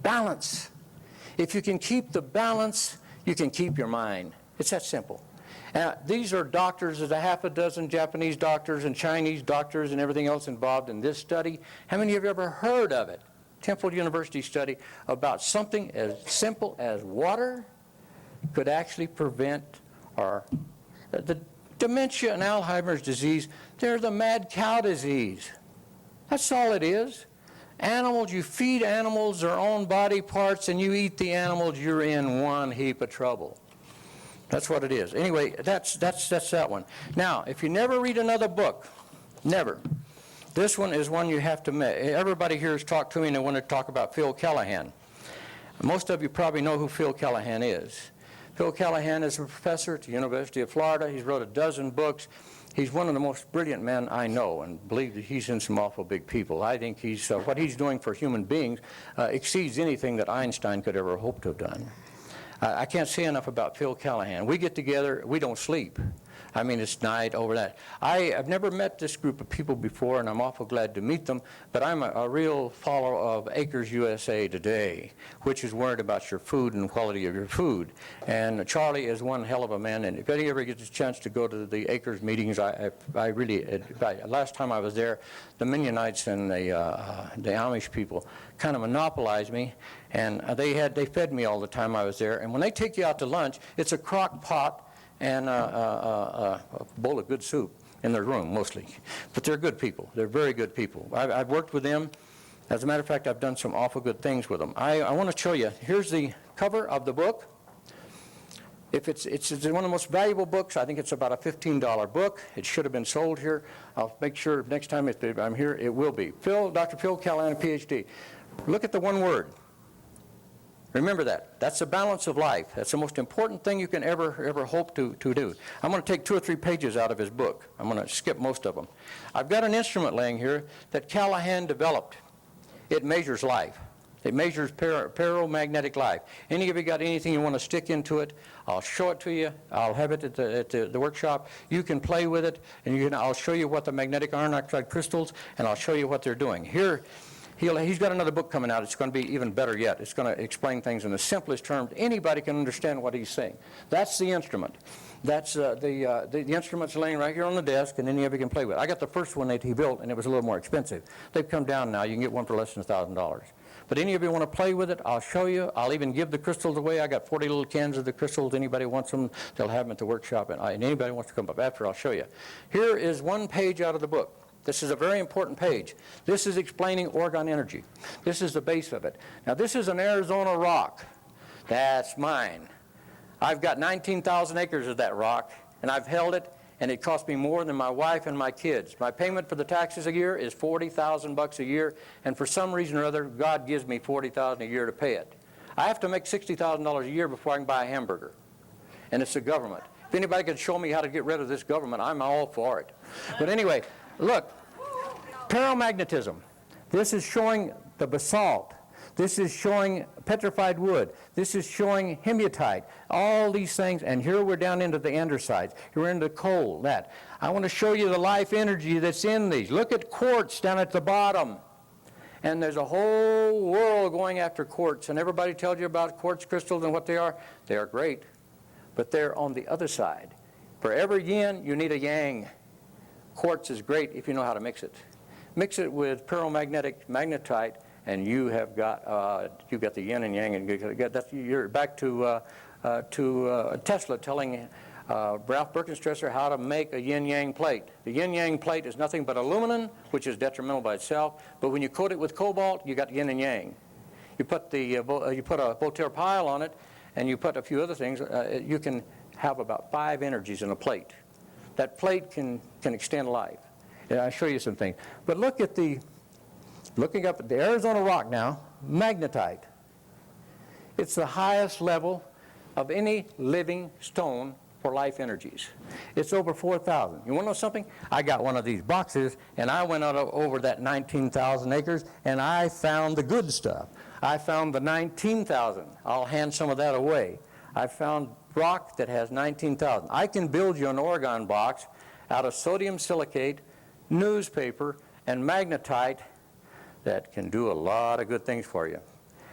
Balance. If you can keep the balance, you can keep your mind. It's that simple. These are doctors, there's a half a dozen Japanese doctors and Chinese doctors and everything else involved in this study. How many of you have ever heard of it? Temple University study about something as simple as water could actually prevent the dementia and Alzheimer's disease. They're the mad cow disease. That's all it is. Animals, you feed animals their own body parts and you eat the animals, you're in one heap of trouble. That's what it is. Anyway, that's that one. Now, if you never read another book, never, this one is one you have to meet. Everybody here has talked to me and they want to talk about Phil Callahan. Most of you probably know who Phil Callahan is. Phil Callahan is a professor at the University of Florida. He's wrote a dozen books. He's one of the most brilliant men I know, and believe that he's in some awful big people. I think what he's doing for human beings exceeds anything that Einstein could ever hope to have done. I can't say enough about Phil Callahan. We get together, we don't sleep. I mean, it's night over that. I've never met this group of people before, and I'm awful glad to meet them, but I'm a real follower of Acres USA Today, which is worried about your food and quality of your food. And Charlie is one hell of a man, and if any ever gets a chance to go to the Acres meetings, I really, last time I was there, the Mennonites and the Amish people kind of monopolized me, and they fed me all the time I was there. And when they take you out to lunch, it's a crock pot and a bowl of good soup in their room, mostly. But they're good people. They're very good people. I've worked with them. As a matter of fact, I've done some awful good things with them. I want to show you. Here's the cover of the book. If it's one of the most valuable books. I think it's about a $15 book. It should have been sold here. I'll make sure next time I'm here, it will be. Dr. Phil Callahan, PhD. Look at the one word. Remember that. That's the balance of life. That's the most important thing you can ever hope to do. I'm going to take 2 or 3 pages out of his book. I'm going to skip most of them. I've got an instrument laying here that Callahan developed. It measures life. It measures paramagnetic life. Any of you got anything you want to stick into it, I'll show it to you. I'll have it at the workshop. You can play with it, and I'll show you what the magnetic iron oxide crystals, and I'll show you what they're doing. Here, he's got another book coming out. It's going to be even better yet. It's going to explain things in the simplest terms. Anybody can understand what he's saying. That's the instrument. That's the instrument's laying right here on the desk, and any of you can play with it. I got the first one that he built, and it was a little more expensive. They've come down now. You can get one for less than $1,000. But any of you want to play with it, I'll show you. I'll even give the crystals away. I got 40 little cans of the crystals. Anybody wants them, they'll have them at the workshop. And anybody wants to come up after, I'll show you. Here is one page out of the book. This is a very important page. This is explaining orgon energy. This is the base of it. Now, this is an Arizona rock. That's mine. I've got 19,000 acres of that rock, and I've held it, and it cost me more than my wife and my kids. My payment for the taxes a year is $40,000 a year, and for some reason or other, God gives me $40,000 a year to pay it. I have to make $60,000 a year before I can buy a hamburger, and it's the government. If anybody could show me how to get rid of this government, I'm all for it. But anyway, look, paramagnetism. This is showing the basalt. This is showing petrified wood. This is showing hematite. All these things, and here we're down into the andesites. Here we're into coal, that. I want to show you the life energy that's in these. Look at quartz down at the bottom. And there's a whole world going after quartz, and everybody tells you about quartz crystals and what they are. They are great, but they're on the other side. For every yin, you need a yang. Quartz is great if you know how to mix it. Mix it with paramagnetic magnetite, and you have got the yin and yang, and you're back to Tesla telling Ralph Birkenstresser how to make a yin-yang plate. The yin-yang plate is nothing but aluminum, which is detrimental by itself, but when you coat it with cobalt, you got yin and yang. You put a Voltaire pile on it, and you put a few other things, you can have about 5 energies in a plate. That plate can extend life. And I'll show you some things. But looking up at the Arizona rock now, magnetite. It's the highest level of any living stone for life energies. It's over 4,000. You want to know something? I got one of these boxes, and I went out over that 19,000 acres, and I found the good stuff. I found the 19,000. I'll hand some of that away. I found rock that has 19,000. I can build you an orgon box out of sodium silicate, newspaper, and magnetite that can do a lot of good things for you.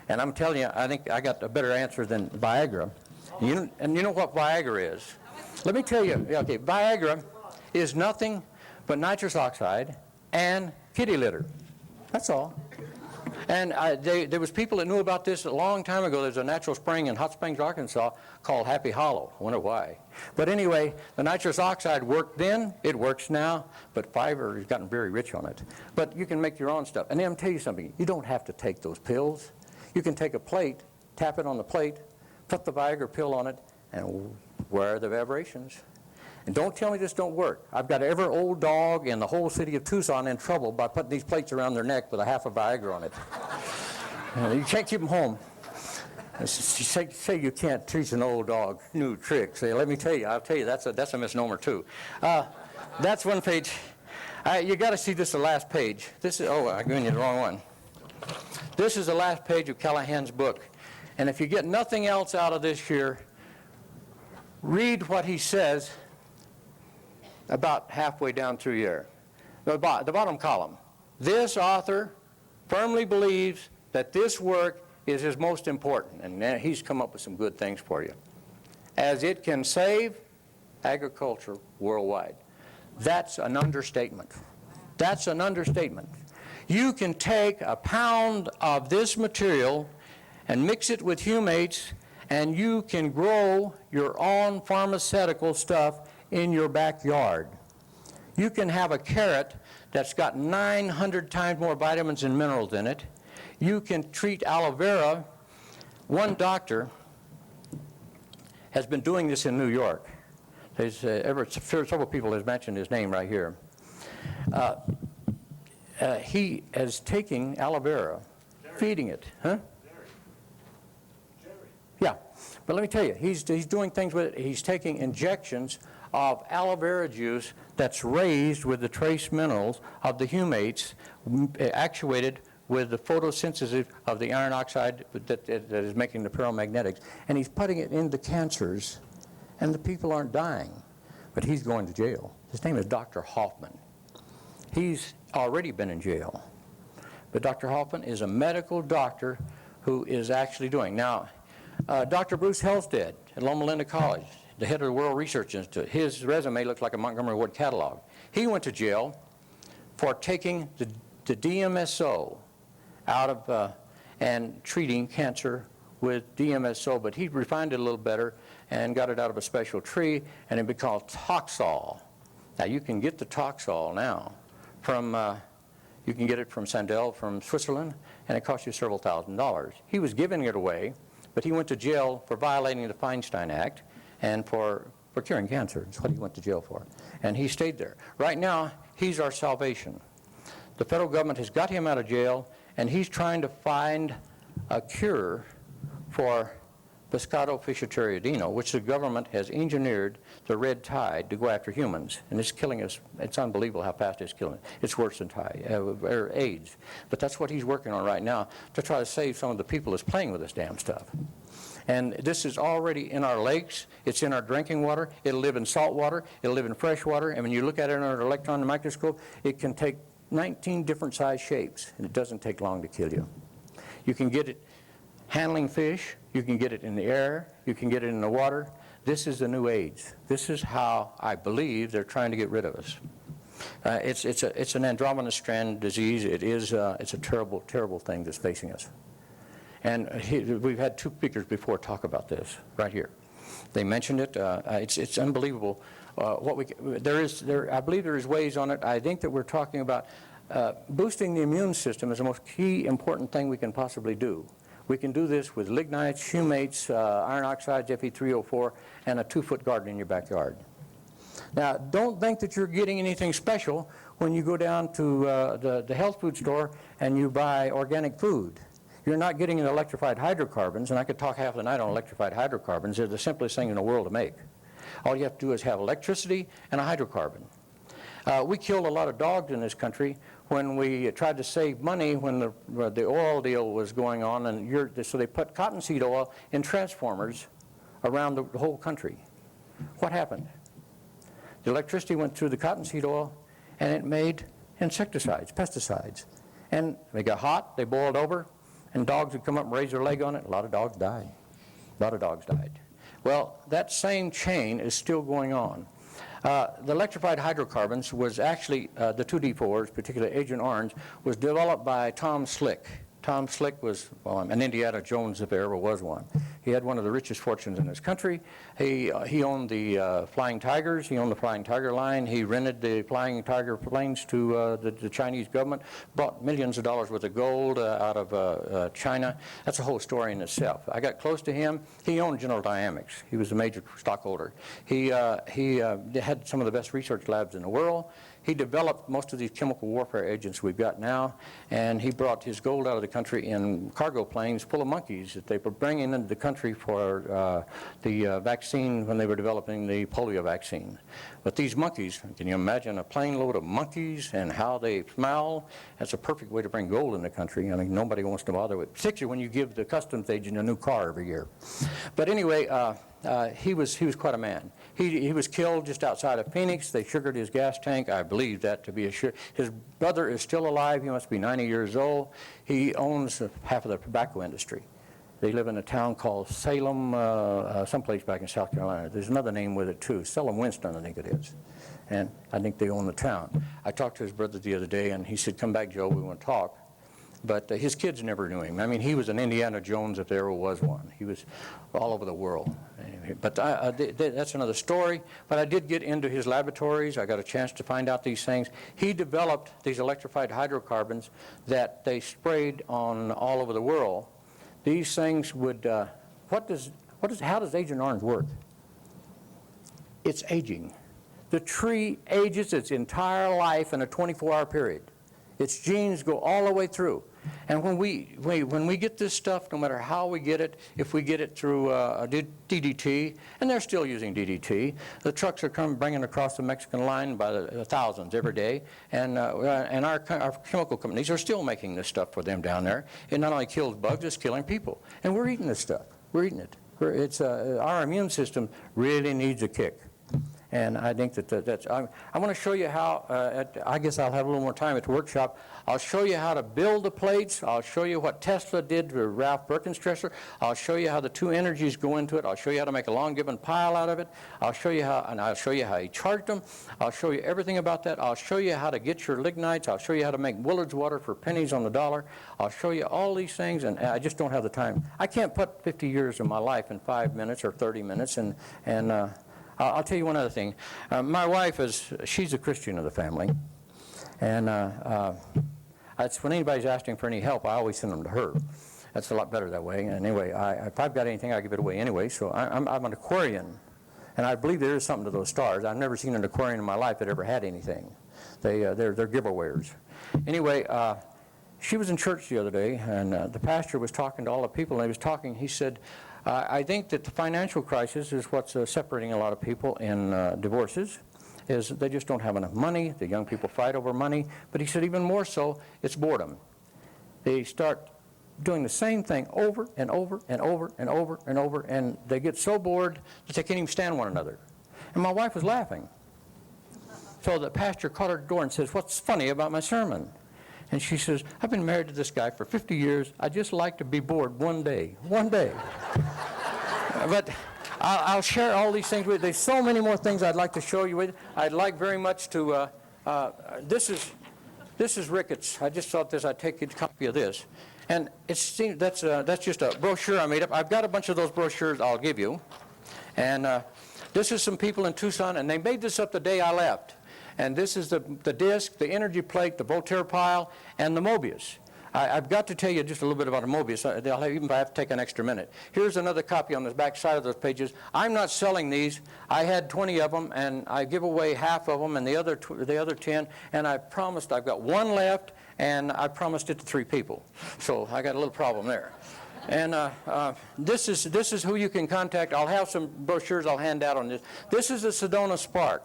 And I'm telling you, I think I got a better answer than Viagra. And you know what Viagra is? Let me tell you, okay, Viagra is nothing but nitrous oxide and kitty litter. That's all. And there was people that knew about this a long time ago. There's a natural spring in Hot Springs, Arkansas called Happy Hollow. I wonder why. But anyway, the nitrous oxide worked then, it works now, but fiber has gotten very rich on it. But you can make your own stuff. And then I'm tell you something, you don't have to take those pills. You can take a plate, tap it on the plate, put the Viagra pill on it, and wear the vibrations. And don't tell me this don't work. I've got every old dog in the whole city of Tucson in trouble by putting these plates around their neck with a half a Viagra on it. You can't keep them home. Say you can't teach an old dog new tricks. Say, let me tell you, I'll tell you, that's a misnomer too. That's one page. You got to see this, the last page. This is, oh, I'm giving you the wrong one. This is the last page of Callahan's book. And if you get nothing else out of this here, read what he says about halfway down through here. The bottom column. This author firmly believes that this work is his most important, and he's come up with some good things for you, as it can save agriculture worldwide. That's an understatement. That's an understatement. You can take a pound of this material and mix it with humates, and you can grow your own pharmaceutical stuff in your backyard. You can have a carrot that's got 900 times more vitamins and minerals in it. You can treat aloe vera. One doctor has been doing this in New York. There's several people have mentioned his name right here. He is taking aloe vera, feeding it. Huh? Yeah, but let me tell you, he's doing things with it. He's taking injections of aloe vera juice that's raised with the trace minerals of the humates, actuated with the photosynthesis of the iron oxide that is making the paramagnetics, and he's putting it into cancers, and the people aren't dying. But he's going to jail. His name is Dr. Hoffman. He's already been in jail. But Dr. Hoffman is a medical doctor who is actually doing. Now, Dr. Bruce Helstead at Loma Linda College, the head of the World Research Institute, his resume looks like a Montgomery Ward catalog. He went to jail for taking the DMSO out of, and treating cancer with DMSO, but he refined it a little better and got it out of a special tree, and it became called Toxol. Now you can get the Toxol now from, you can get it from Sandel from Switzerland, and it costs you several $1,000s. He was giving it away, but he went to jail for violating the Feinstein Act and for curing cancer. That's what he went to jail for. And he stayed there. Right now, he's our salvation. The federal government has got him out of jail, and he's trying to find a cure for Biscotto-Fischer-Terriodino, which the government has engineered the red tide to go after humans. And it's killing us. It's unbelievable how fast it's killing us. It's worse than AIDS. But that's what he's working on right now to try to save some of the people that's playing with this damn stuff. And this is already in our lakes. It's in our drinking water. It'll live in salt water. It'll live in fresh water. And when you look at it under an electron microscope, it can take 19 different size shapes, and it doesn't take long to kill you. You can get it handling fish. You can get it in the air. You can get it in the water. This is the new AIDS. This is how I believe they're trying to get rid of us. It's an Andromeda strand disease. It's a terrible, terrible thing that's facing us. And we've had two speakers before talk about this right here. They mentioned it. It's unbelievable. I believe there is ways on it. I think that we're talking about boosting the immune system is the most key important thing we can possibly do. We can do this with lignites, humates, iron oxides, Fe3O4, and a 2-foot garden in your backyard. Now, don't think that you're getting anything special when you go down to the health food store and you buy organic food. You're not getting the electrified hydrocarbons, and I could talk half the night on electrified hydrocarbons. They're the simplest thing in the world to make. All you have to do is have electricity and a hydrocarbon. We killed a lot of dogs in this country when we tried to save money when the oil deal was going on, and so they put cottonseed oil in transformers around the whole country. What happened? The electricity went through the cottonseed oil, and it made insecticides, pesticides. And they got hot, they boiled over, and dogs would come up and raise their leg on it. A lot of dogs died. A lot of dogs died. Well, that same chain is still going on. The electrified hydrocarbons was actually, the 2D4s, particularly Agent Orange, was developed by Tom Slick. Tom Slick was an Indiana Jones, if there ever was one. He had one of the richest fortunes in this country. He owned the Flying Tigers. He owned the Flying Tiger line. He rented the Flying Tiger planes to the Chinese government, bought millions of dollars worth of gold out of China. That's a whole story in itself. I got close to him. He owned General Dynamics. He was a major stockholder. He had some of the best research labs in the world. He developed most of these chemical warfare agents we've got now, and he brought his gold out of the country in cargo planes full of monkeys that they were bringing into the country for the vaccine when they were developing the polio vaccine. But these monkeys, can you imagine a plane load of monkeys and how they smell? That's a perfect way to bring gold in the country. I mean, nobody wants to bother with it, particularly when you give the customs agent a new car every year. But anyway, he was quite a man. He was killed just outside of Phoenix. They sugared his gas tank. I believe that to be a sugar. His brother is still alive. He must be 90 years old. He owns half of the tobacco industry. They live in a town called Salem, someplace back in South Carolina. There's another name with it too. Salem Winston, I think it is. And I think they own the town. I talked to his brother the other day, and he said, "Come back, Joe, we want to talk." But his kids never knew him. I mean, he was an Indiana Jones if there ever was one. He was all over the world. But that's another story. But I did get into his laboratories. I got a chance to find out these things. He developed these electrified hydrocarbons that they sprayed on all over the world. These things would, how does Agent Orange work? It's aging. The tree ages its entire life in a 24-hour period. Its genes go all the way through. And when we get this stuff, no matter how we get it, if we get it through DDT, and they're still using DDT, the trucks are bringing across the Mexican line by the thousands every day, and our chemical companies are still making this stuff for them down there. It not only kills bugs, it's killing people. And we're eating this stuff. We're eating it. Our immune system really needs a kick. And I think that's, I want to show you how, I guess I'll have a little more time at the workshop. I'll show you how to build the plates. I'll show you what Tesla did to Ralph Birkenstresser. I'll show you how the two energies go into it. I'll show you how to make a long given pile out of it. I'll show you how, and I'll show you how he charged them. I'll show you everything about that. I'll show you how to get your lignites. I'll show you how to make Willard's water for pennies on the dollar. I'll show you all these things, and I just don't have the time. I can't put 50 years of my life in 5 minutes or 30 minutes, and I'll tell you one other thing. My wife she's a Christian of the family, and when anybody's asking for any help, I always send them to her. That's a lot better that way. And anyway, if I've got anything, I give it away anyway. So I'm an Aquarian, and I believe there is something to those stars. I've never seen an Aquarian in my life that ever had anything. They're giveawayers. Anyway, she was in church the other day, and the pastor was talking to all the people, and he said, I think that the financial crisis is what's separating a lot of people in divorces, is they just don't have enough money. The young people fight over money. But he said even more so, it's boredom. They start doing the same thing over and over and over and over and over, and they get so bored that they can't even stand one another. And my wife was laughing. So the pastor caught her at the door and says, "What's funny about my sermon?" And she says, "I've been married to this guy for 50 years. I just like to be bored one day. One day." But I'll share all these things with you. There's so many more things I'd like to show you. I'd like very much to, this is Ricketts. I just thought I'd take a copy of this. And that's just a brochure I made up. I've got a bunch of those brochures I'll give you. And this is some people in Tucson, and they made this up the day I left. And this is the disc, the energy plate, the Voltaire pile, and the Mobius. I've got to tell you just a little bit about a Mobius, even if I have to take an extra minute. Here's another copy on the back side of those pages. I'm not selling these. I had 20 of them, and I give away half of them and the other 10, and I promised I've got one left, and I promised it to 3 people. So I got a little problem there. And this is who you can contact. I'll have some brochures I'll hand out on this. This is the Sedona Spark.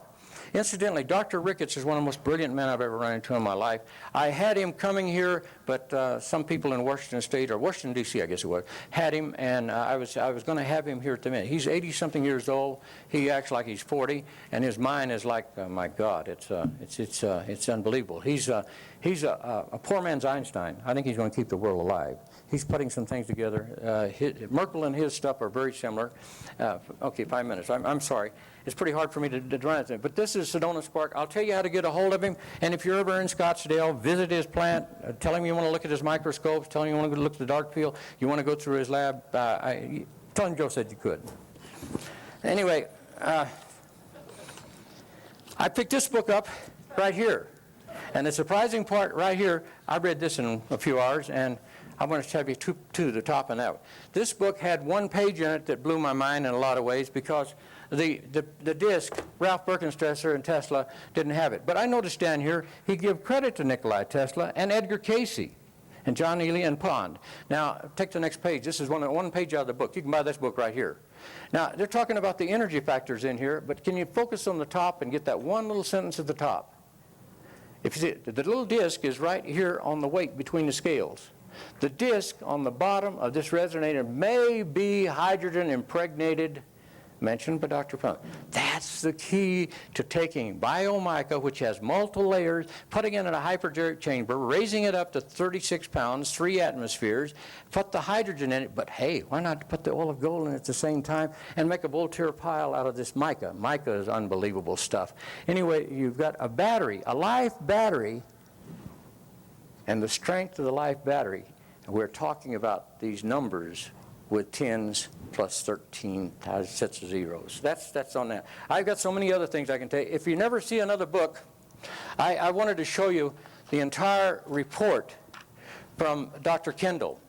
Incidentally, Dr. Ricketts is one of the most brilliant men I've ever run into in my life. I had him coming here, but some people in Washington State, or Washington, D.C., I guess it was, had him, and I was going to have him here at the minute. He's 80-something years old. He acts like he's 40, and his mind is like, my God, it's unbelievable. He's a poor man's Einstein. I think he's going to keep the world alive. He's putting some things together. Merkel and his stuff are very similar. Okay, 5 minutes. I'm sorry. It's pretty hard for me to run it. But this is Sedona Spark. I'll tell you how to get a hold of him. And if you're ever in Scottsdale, visit his plant. Tell him you want to look at his microscopes. Tell him you want to go look at the dark field. You want to go through his lab. Tell him Joe said you could. Anyway, I picked this book up right here. And the surprising part right here, I read this in a few hours, and I'm going to tell you to the top and out. This book had one page in it that blew my mind in a lot of ways, because the disc, Ralph Birkenstresser and Tesla didn't have it. But I noticed down here, he gave credit to Nikola Tesla and Edgar Cayce and John Ely and Pond. Now, take the next page. This is one page out of the book. You can buy this book right here. Now, they're talking about the energy factors in here, but can you focus on the top and get that one little sentence at the top? If you see, the little disc is right here on the weight between the scales. The disc on the bottom of this resonator may be hydrogen impregnated, mentioned by Dr. Pond. That's the key to taking biomica, which has multiple layers, putting it in a hyperbaric chamber, raising it up to 36 pounds, 3 atmospheres, put the hydrogen in it, but hey, why not put the oil of gold in it at the same time and make a Voltaire pile out of this mica? Mica is unbelievable stuff. Anyway, you've got a battery, a life battery, and the strength of the life battery. And we're talking about these numbers with 10s plus 13 sets of zeros. That's on that. I've got so many other things I can tell you. If you never see another book, I wanted to show you the entire report from Dr. Kendall.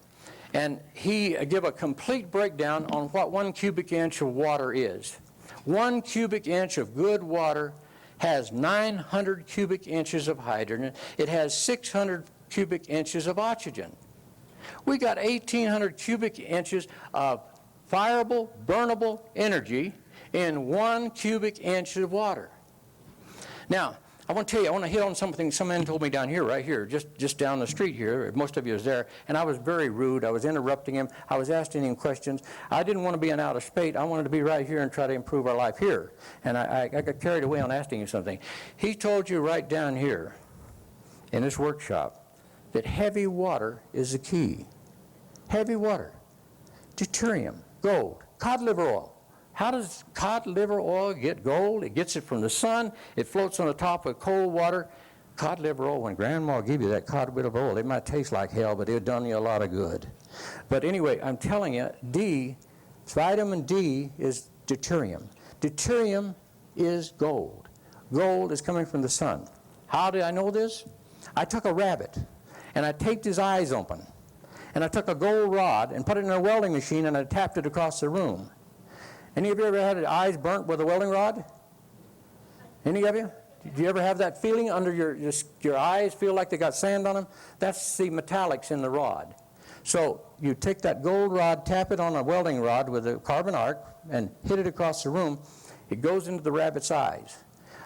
And he gave a complete breakdown on what 1 cubic inch of water is. 1 cubic inch of good water has 900 cubic inches of hydrogen. It has 600 cubic inches of oxygen. We got 1,800 cubic inches of fireable, burnable energy in 1 cubic inch of water. Now, I want to tell you, I want to hit on something some man told me down here, right here, just down the street here. Most of you was there, and I was very rude. I was interrupting him. I was asking him questions. I didn't want to be an out of state. I wanted to be right here and try to improve our life here. And I got carried away on asking him something. He told you right down here in this workshop that heavy water is the key. Heavy water, deuterium, gold, cod liver oil. How does cod liver oil get gold? It gets it from the sun. It floats on the top of cold water. Cod liver oil, when Grandma gave you that cod liver oil, it might taste like hell, but it done you a lot of good. But anyway, I'm telling you, vitamin D is deuterium. Deuterium is gold. Gold is coming from the sun. How did I know this? I took a rabbit, and I taped his eyes open. And I took a gold rod and put it in a welding machine, and I tapped it across the room. Any of you ever had your eyes burnt with a welding rod? Any of you? Did you ever have that feeling under your eyes, feel like they got sand on them? That's the metallics in the rod. So you take that gold rod, tap it on a welding rod with a carbon arc, and hit it across the room. It goes into the rabbit's eyes.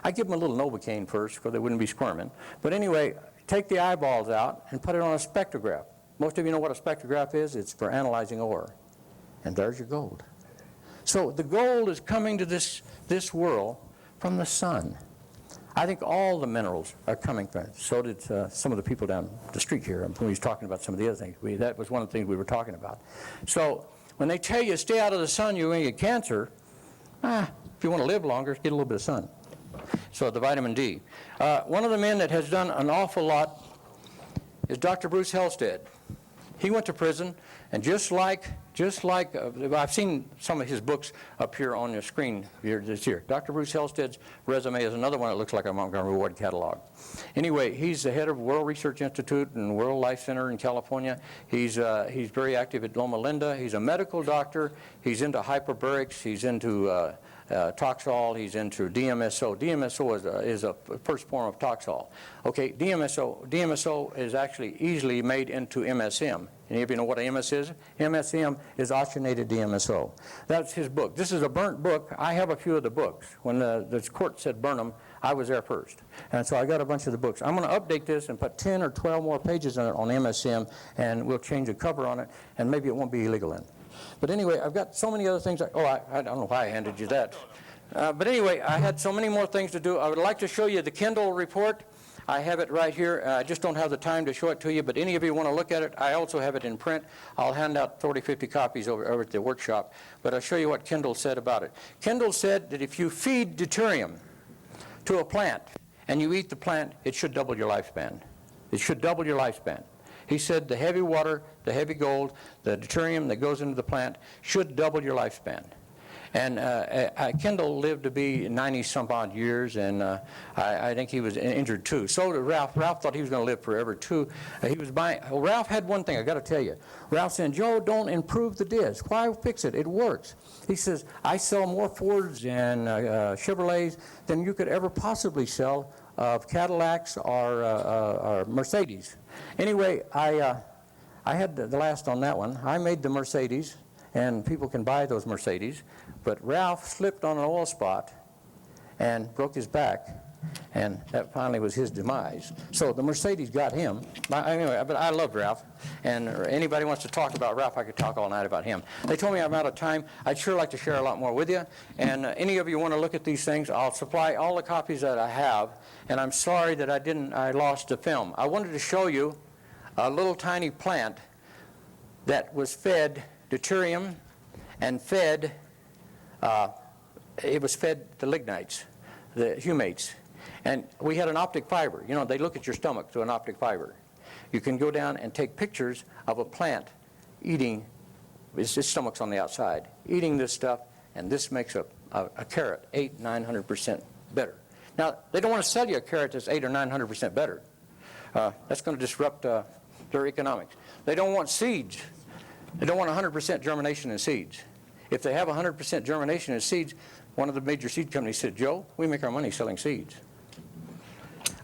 I give them a little Novocaine first, because they wouldn't be squirming. But anyway, take the eyeballs out and put it on a spectrograph. Most of you know what a spectrograph is. It's for analyzing ore. And there's your gold. So the gold is coming to this world from the sun. I think all the minerals are coming from it. So did some of the people down the street here when he was talking about some of the other things. That was one of the things we were talking about. So when they tell you stay out of the sun, you're going to get cancer, if you want to live longer, get a little bit of sun. So the vitamin D. One of the men that has done an awful lot is Dr. Bruce Halstead. He went to prison, and just like I've seen some of his books up here on your screen this year. Dr. Bruce Halstead's resume is another one that looks like a Montgomery Ward catalog. Anyway, he's the head of World Research Institute and World Life Center in California. He's very active at Loma Linda. He's a medical doctor. He's into hyperbarics. He's into Toxol, he's into DMSO. DMSO is a first form of Toxol. Okay, DMSO is actually easily made into MSM. Any of you know what MS is? MSM is oxygenated DMSO. That's his book. This is a burnt book. I have a few of the books. When the court said burn them, I was there first. And so I got a bunch of the books. I'm going to update this and put 10 or 12 more pages on it on MSM, and we'll change the cover on it, and maybe it won't be illegal then. But anyway, I've got so many other things. I don't know why I handed you that. But anyway, I had so many more things to do. I would like to show you the Kindle report. I have it right here. I just don't have the time to show it to you, but any of you want to look at it, I also have it in print. I'll hand out 40, 50 copies over at the workshop. But I'll show you what Kindle said about it. Kindle said that if you feed deuterium to a plant and you eat the plant, it should double your lifespan. It should double your lifespan. He said the heavy water, the heavy gold, the deuterium that goes into the plant should double your lifespan. And Kendall lived to be 90-some-odd years, and I think he was injured too. So did Ralph. Ralph thought he was going to live forever too. Ralph had one thing, I got to tell you. Ralph said, Joe, don't improve the disc. Why fix it? It works. He says, I sell more Fords and Chevrolets than you could ever possibly sell of Cadillacs or Mercedes. Anyway, I had the last on that one. I made the Mercedes, and people can buy those Mercedes. But Ralph slipped on an oil spot and broke his back, and that finally was his demise. So the Mercedes got him. Anyway, but I love Ralph, and anybody wants to talk about Ralph, I could talk all night about him. They told me I'm out of time. I'd sure like to share a lot more with you, and any of you want to look at these things, I'll supply all the copies that I have, and I'm sorry that I lost the film. I wanted to show you a little tiny plant that was fed deuterium and fed it was fed the lignites, the humates. And we had an optic fiber. You know, they look at your stomach through an optic fiber. You can go down and take pictures of a plant eating, its stomach's on the outside, eating this stuff, and this makes a carrot 800-900% better. Now, they don't want to sell you a carrot that's 800 or 900% better. That's going to disrupt their economics. They don't want seeds. They don't want 100% germination in seeds. If they have 100% germination in seeds, one of the major seed companies said, Joe, we make our money selling seeds.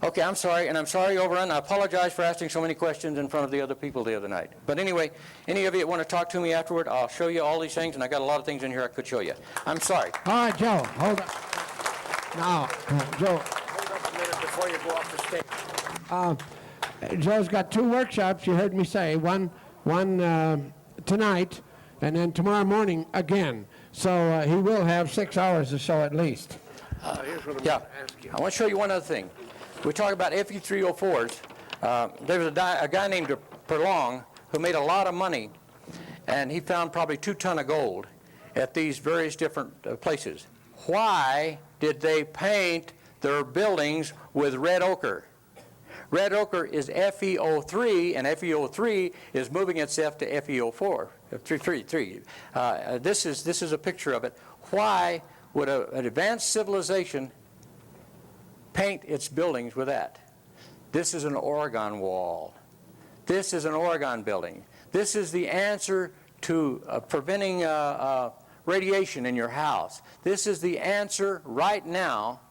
Okay, I'm sorry, and I'm sorry, Overrun. I apologize for asking so many questions in front of the other people the other night. But anyway, any of you that want to talk to me afterward, I'll show you all these things, and I got a lot of things in here I could show you. I'm sorry. All right, Joe, hold on. Now, Joe. Hold up a minute. before you go off the stage? Joe's got 2 workshops, you heard me say, one tonight, and then tomorrow morning again. So he will have 6 hours or so at least. Here's what I'm Yeah, going to ask you. I want to show you one other thing. We talk about FE304s. There was a guy named Perlong who made a lot of money, and he found probably 2 tons of gold at these various different places. Why did they paint their buildings with red ochre? Red ochre is FeO3, and FeO3 is moving itself to FeO4. 333. This is a picture of it. Why would an advanced civilization paint its buildings with that? This is an orgon wall. This is an orgon building. This is the answer to preventing radiation in your house. This is the answer right now.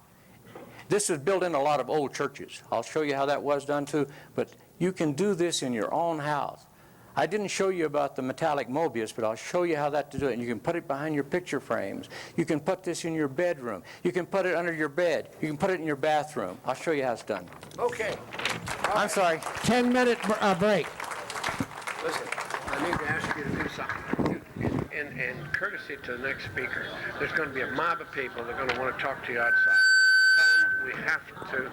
This is built in a lot of old churches. I'll show you how that was done too, but you can do this in your own house. I didn't show you about the metallic Mobius, but I'll show you how that to do it. And you can put it behind your picture frames. You can put this in your bedroom. You can put it under your bed. You can put it in your bathroom. I'll show you how it's done. Okay. I'm sorry. 10-minute break. Listen, I need to ask you to do something. In courtesy to the next speaker, there's going to be a mob of people that are going to want to talk to you outside. Tell them we have to